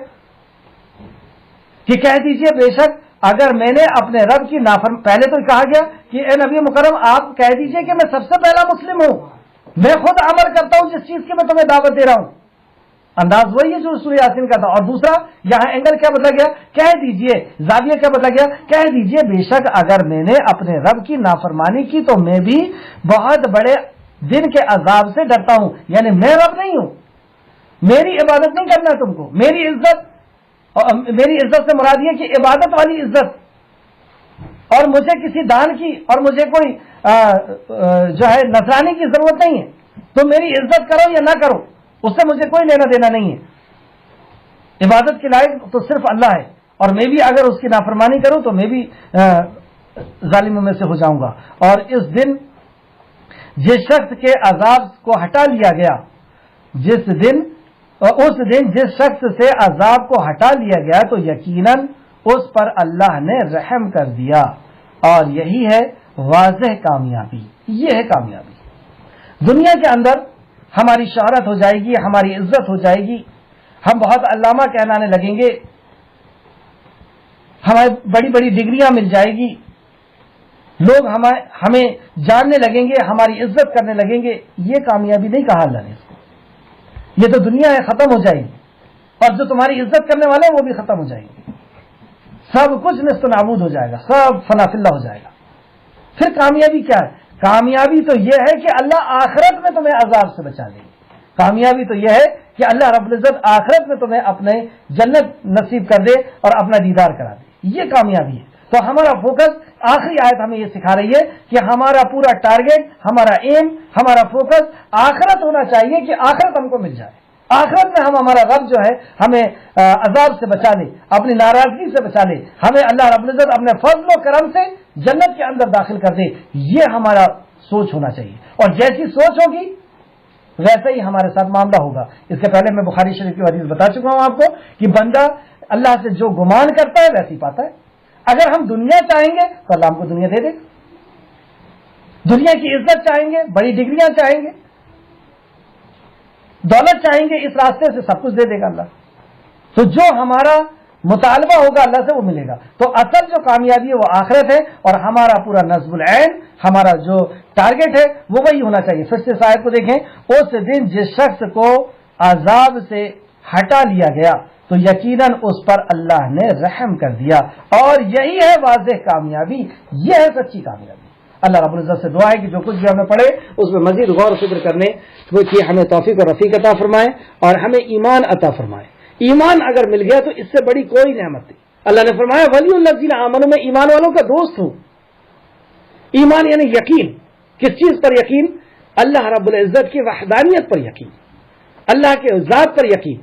کہ کہہ دیجئے بے شک اگر میں نے اپنے رب کی پہلے تو کہا گیا کہ اے نبی مکرم آپ کہہ دیجئے کہ میں سب سے پہلا مسلم ہوں, میں خود عمل کرتا ہوں جس چیز کی میں تمہیں دعوت دے رہا ہوں. انداز وہی ہے جو سورہ یاسین کا تھا. اور دوسرا یہاں اینگل کیا بدلا گیا, کہہ دیجئے, زاویہ کیا بدلا گیا, کہہ دیجئے بے شک اگر میں نے اپنے رب کی نافرمانی کی تو میں بھی بہت بڑے دن کے عذاب سے ڈرتا ہوں. یعنی میں رب نہیں ہوں, میری عبادت نہیں کرنا تم کو, میری عزت سے مراد یہ کہ عبادت والی عزت, اور مجھے کسی دان کی اور مجھے کوئی جو ہے نذرانے کی ضرورت نہیں ہے. تو میری عزت کرو یا نہ کرو اس سے مجھے کوئی لینا دینا نہیں ہے. عبادت کے لائق تو صرف اللہ ہے, اور میں بھی اگر اس کی نافرمانی کروں تو میں بھی ظالموں میں سے ہو جاؤں گا. اور اس دن جس شخص کے عذاب کو ہٹا لیا گیا, اس دن جس شخص سے عذاب کو ہٹا لیا گیا تو یقیناً اس پر اللہ نے رحم کر دیا, اور یہی ہے واضح کامیابی. یہ ہے کامیابی. دنیا کے اندر ہماری شہرت ہو جائے گی, ہماری عزت ہو جائے گی, ہم بہت علامہ کہلانے لگیں گے, ہمیں بڑی بڑی ڈگریاں مل جائے گی, لوگ ہمیں جاننے لگیں گے, ہماری عزت کرنے لگیں گے. یہ کامیابی نہیں کہا اللہ نے اس کو. یہ تو دنیا ہے, ختم ہو جائے گی, اور جو تمہاری عزت کرنے والے ہیں وہ بھی ختم ہو جائیں گے. سب کچھ نیست و نابود ہو جائے گا, سب فنا فی اللہ ہو جائے گا. پھر کامیابی کیا ہے؟ کامیابی تو یہ ہے کہ اللہ آخرت میں تمہیں عذاب سے بچا لے. کامیابی تو یہ ہے کہ اللہ رب العزت آخرت میں تمہیں اپنے جنت نصیب کر دے اور اپنا دیدار کرا دے. یہ کامیابی ہے. تو ہمارا فوکس, آخری آیت ہمیں یہ سکھا رہی ہے کہ ہمارا پورا ٹارگیٹ, ہمارا ایم, ہمارا فوکس آخرت ہونا چاہیے کہ آخرت ہم کو مل جائے. آخرت میں ہمارا رب جو ہے ہمیں عذاب سے بچا لے, اپنی ناراضگی سے بچا لے, ہمیں اللہ رب العزت اپنے فضل و کرم سے جنت کے اندر داخل کر دے. یہ ہمارا سوچ ہونا چاہیے, اور جیسی سوچ ہوگی ویسا ہی ہمارے ساتھ معاملہ ہوگا. اس کے پہلے میں بخاری شریف کی حدیث بتا چکا ہوں آپ کو کہ بندہ اللہ سے جو گمان کرتا ہے ویسے ہی پاتا ہے. اگر ہم دنیا چاہیں گے تو اللہ ہم کو دنیا دے دے, دنیا کی عزت چاہیں گے, بڑی ڈگریاں چاہیں گے, دولت چاہیں گے, اس راستے سے سب کچھ دے دے گا اللہ. تو جو ہمارا مطالبہ ہوگا اللہ سے وہ ملے گا. تو اصل جو کامیابی ہے وہ آخرت ہے, اور ہمارا پورا نصب العین, ہمارا جو ٹارگیٹ ہے وہ وہی ہونا چاہیے. پھر سے آیت کو دیکھیں, اس دن جس شخص کو عذاب سے ہٹا لیا گیا تو یقیناً اس پر اللہ نے رحم کر دیا، اور یہی ہے واضح کامیابی، یہ ہے سچی کامیابی۔ اللہ رب العزت سے دعا ہے کہ جو کچھ بھی ہمیں پڑھے اس میں مزید غور و فکر کرنے کی ہمیں توفیق اور رفیق عطا فرمائے، اور ہمیں ایمان عطا فرمائے۔ ایمان اگر مل گیا تو اس سے بڑی کوئی نعمت نہیں۔ اللہ نے فرمایا ولی الذین آمنوا، میں ایمان والوں کا دوست ہوں۔ ایمان یعنی یقین، کس چیز پر یقین؟ اللہ رب العزت کی وحدانیت پر یقین، اللہ کے ذات پر یقین،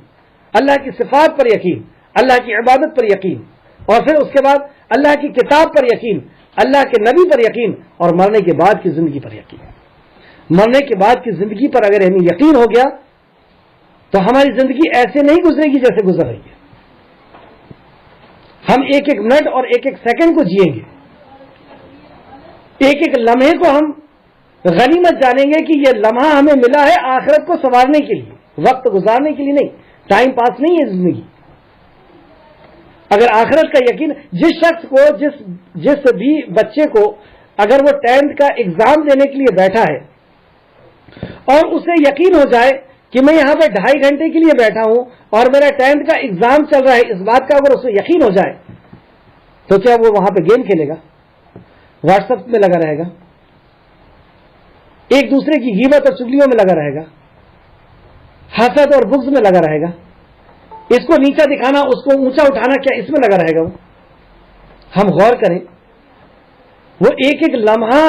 اللہ کی صفات پر یقین، اللہ کی عبادت پر یقین، اور پھر اس کے بعد اللہ کی کتاب پر یقین، اللہ کے نبی پر یقین، اور مرنے کے بعد کی زندگی پر یقین۔ مرنے کے بعد کی زندگی پر اگر ہمیں یقین ہو گیا تو ہماری زندگی ایسے نہیں گزرے گی جیسے گزر رہی ہے۔ ہم ایک ایک منٹ اور ایک ایک سیکنڈ کو جئیں گے، ایک ایک لمحے کو ہم غنیمت جانیں گے کہ یہ لمحہ ہمیں ملا ہے آخرت کو سنوارنے کے لیے، وقت گزارنے کے لیے نہیں، ٹائم پاس نہیں ہے زندگی۔ اگر آخرت کا یقین، جس شخص کو جس بھی بچے کو اگر وہ 10th کا ایگزام دینے کے لیے بیٹھا ہے اور اسے یقین ہو جائے کہ میں یہاں پہ 2.5 گھنٹے کے لیے بیٹھا ہوں اور میرا 10th کا ایگزام چل رہا ہے، اس بات کا اگر اسے یقین ہو جائے تو کیا وہ وہاں پہ گیم کھیلے گا؟ واٹس ایپ میں لگا رہے گا، ایک دوسرے کی غیبت اور چغلیوں میں لگا رہے گا، حسد اور بغض میں لگا رہے گا، اس کو نیچا دکھانا اس کو اونچا اٹھانا، کیا اس میں لگا رہے گا وہ؟ ہم غور کریں، وہ ایک ایک لمحہ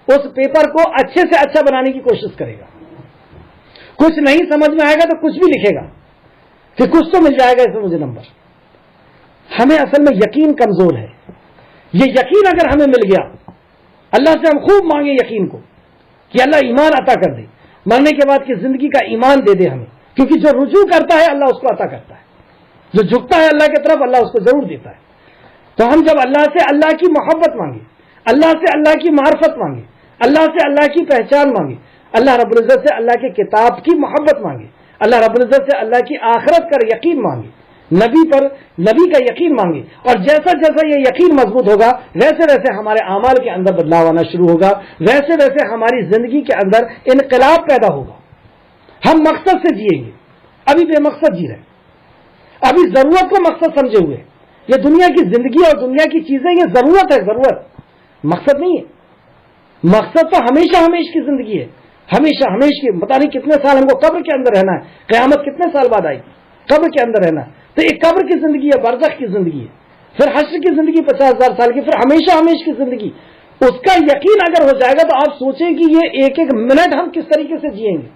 اس پیپر کو اچھے سے اچھا بنانے کی کوشش کرے گا۔ کچھ نہیں سمجھ میں آئے گا تو کچھ بھی لکھے گا کہ کچھ تو مل جائے گا اس میں مجھے نمبر۔ ہمیں اصل میں یقین کمزور ہے۔ یہ یقین اگر ہمیں مل گیا، اللہ سے ہم خوب مانگے یقین کو کہ اللہ ایمان عطا کر دے، مرنے کے بعد کی زندگی کا ایمان دے دے ہمیں، کیونکہ جو رجوع کرتا ہے اللہ اس کو عطا کرتا ہے، جو جھکتا ہے اللہ کی طرف اللہ اس کو ضرور دیتا ہے۔ تو ہم جب اللہ سے اللہ کی محبت مانگے، اللہ سے اللہ کی معرفت مانگے، اللہ سے اللہ کی پہچان مانگے، اللہ رب العزت سے اللہ کی کتاب کی محبت مانگے، اللہ رب العزت سے اللہ کی آخرت کا یقین مانگے، نبی کا یقین مانگے، اور جیسا جیسا یہ یقین مضبوط ہوگا ویسے ویسے ہمارے اعمال کے اندر بدلاؤ آنا شروع ہوگا، ویسے ویسے ہماری زندگی کے اندر انقلاب پیدا ہوگا۔ ہم مقصد سے جئیں گے، ابھی بے مقصد جی رہے ہیں، ابھی ضرورت کو مقصد سمجھے ہوئے۔ یہ دنیا کی زندگی اور دنیا کی چیزیں یہ ضرورت ہے، ضرورت، مقصد نہیں ہے۔ مقصد تو ہمیشہ ہمیش کی زندگی ہے، ہمیشہ ہمیش کی۔ پتہ نہیں کتنے سال ہم کو قبر کے اندر رہنا ہے، قیامت کتنے سال بعد آئے گی، قبر کے اندر رہنا ہے۔ تو ایک قبر کی زندگی ہے، برزخ کی زندگی ہے، پھر حشر کی زندگی 50,000 سال کی، پھر ہمیشہ ہمیش کی زندگی۔ اس کا یقین اگر ہو جائے گا تو آپ سوچیں کہ یہ ایک ایک منٹ ہم کس طریقے سے جئیں گے۔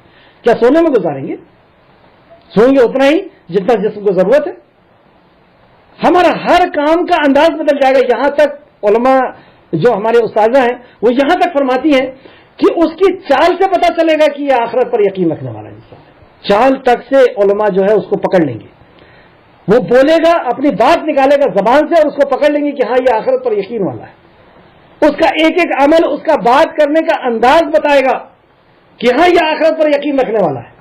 کیا سونے میں گزاریں گے؟ سوئیں گے اتنا ہی جتنا جسم کو ضرورت ہے۔ ہمارا ہر کام کا انداز بدل جائے گا۔ یہاں تک علماء جو ہمارے استاذہ ہیں وہ یہاں تک فرماتی ہیں کہ اس کی چال سے پتہ چلے گا کہ یہ آخرت پر یقین رکھنے والا انسان ہے۔ چال تک سے علماء جو ہے اس کو پکڑ لیں گے، وہ بولے گا، اپنی بات نکالے گا زبان سے اور اس کو پکڑ لیں گے کہ ہاں یہ آخرت پر یقین والا ہے۔ اس کا ایک ایک عمل، اس کا بات کرنے کا انداز بتائے گا کہ ہاں یہ آخرت پر یقین رکھنے والا ہے۔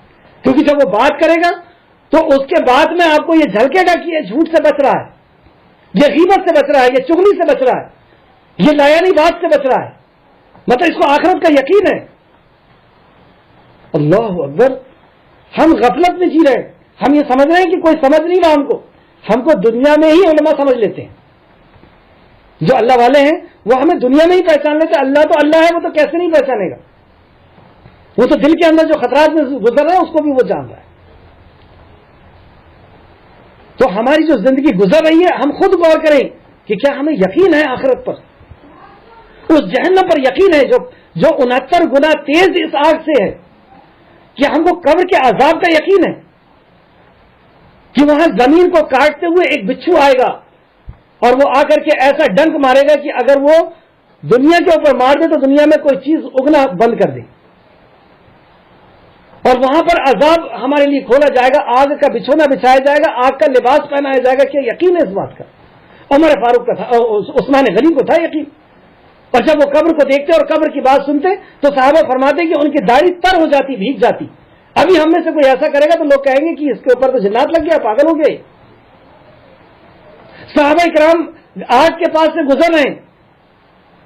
کیونکہ جب وہ بات کرے گا تو اس کے بعد میں آپ کو یہ جھلکے گا کہ یہ جھوٹ سے بچ رہا ہے، یہ غیبت سے بچ رہا ہے، یہ چغلی سے بچ رہا ہے، یہ لایانی بات سے بچ رہا ہے، مطلب اس کو آخرت کا یقین ہے۔ اللہ اکبر! ہم غفلت میں جی رہے ہیں، ہم یہ سمجھ رہے ہیں کہ کوئی سمجھ نہیں رہا ہم کو دنیا میں ہی علماء سمجھ لیتے ہیں۔ جو اللہ والے ہیں وہ ہمیں دنیا میں ہی پہچان لیتے، اللہ تو اللہ ہے، وہ تو کیسے نہیں پہچانے گا؟ وہ تو دل کے اندر جو خطرات میں گزر رہا ہے اس کو بھی وہ جان رہا ہے۔ تو ہماری جو زندگی گزر رہی ہے، ہم خود غور کریں کہ کیا ہمیں یقین ہے آخرت پر، اس جہنم پر یقین ہے جو 69 گنا تیز اس آگ سے ہے؟ کیا ہم کو قبر کے عذاب کا یقین ہے کہ وہاں زمین کو کاٹتے ہوئے ایک بچھو آئے گا اور وہ آ کر کے ایسا ڈنک مارے گا کہ اگر وہ دنیا کے اوپر مار دے تو دنیا میں کوئی چیز اگنا بند کر دے، اور وہاں پر عذاب ہمارے لیے کھولا جائے گا، آگ کا بچھونا بچھایا جائے گا، آگ کا لباس پہنایا جائے گا؟ کیا یقین ہے اس بات کا؟ عمر فاروق کا تھا، عثمان غنی کو تھا یقین۔ اور جب وہ قبر کو دیکھتے اور قبر کی بات سنتے تو صحابہ فرماتے کہ ان کی داڑھی تر ہو جاتی، بھیگ جاتی۔ ابھی ہم میں سے کوئی ایسا کرے گا تو لوگ کہیں گے کہ اس کے اوپر تو جنات لگ گیا، پاگل ہو گئے۔ صحابہ کرام آگ کے پاس سے گزر رہے ہیں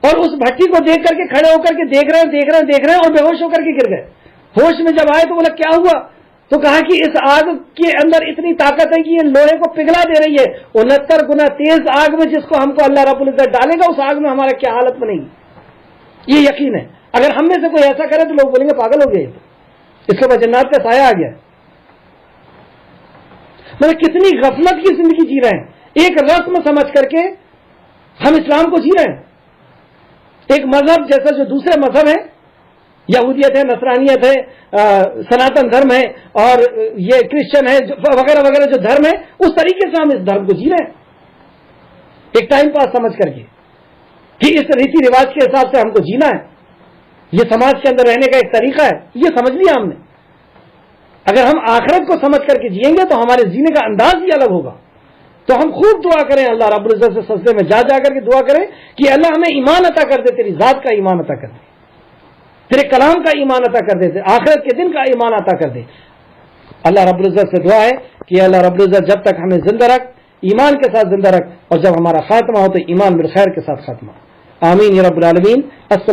اور اس بھٹی کو دیکھ کر کے کھڑے ہو کر کے دیکھ رہے ہیں اور بے ہوش ہو کر کے گر گئے۔ ہوش میں جب آئے تو بولا کیا ہوا؟ تو کہا کہ اس آگ کے اندر اتنی طاقت ہے کہ یہ لوہے کو پگھلا دے رہی ہے. 69 گنا تیز آگ میں جس کو ہم کو اللہ رب العزت ڈالے گا اس آگ میں ہمارا کیا حالت بنے گی. یہ یقین ہے. اگر ہم میں سے کوئی ایسا کرے تو لوگ بولیں گے پاگل ہو گئے, اس کے بعد جنات کا سایہ آ گیا. مطلب کتنی غفلت کی زندگی جی رہے ہیں. ایک رسم سمجھ کر کے ہم اسلام کو جی رہے ہیں. ایک مذہب جیسا جو دوسرے مذہب ہیں, یہودیت ہے, نصرانیت ہے, سناتن دھرم ہے اور یہ کرسچن ہے وغیرہ وغیرہ جو دھرم ہے, اس طریقے سے ہم اس دھرم کو جی رہے ہیں ایک ٹائم پاس سمجھ کر کے کہ اس ریتی رواج کے حساب سے ہم کو جینا ہے. یہ سماج کے اندر رہنے کا ایک طریقہ ہے, یہ سمجھ لیا ہم نے. اگر ہم آخرت کو سمجھ کر کے جئیں گے تو ہمارے جینے کا انداز بھی الگ ہوگا. تو ہم خوب دعا کریں اللہ رب العزت سے, سجدے میں جا کر کے دعا کریں کہ اللہ ہمیں ایمان عطا کر دے, تیری ذات کا ایمان عطا کر دے, تیرے کلام کا ایمان عطا کر دے, آخرت کے دن کا ایمان عطا کر دے. اللہ رب العزت سے دعا ہے کہ اللہ رب العزت جب تک ہمیں زندہ رکھ, ایمان کے ساتھ زندہ رکھ, اور جب ہمارا خاتمہ ہو تو ایمان بالخیر کے ساتھ خاتمہ. آمین یا رب العالمین. السلام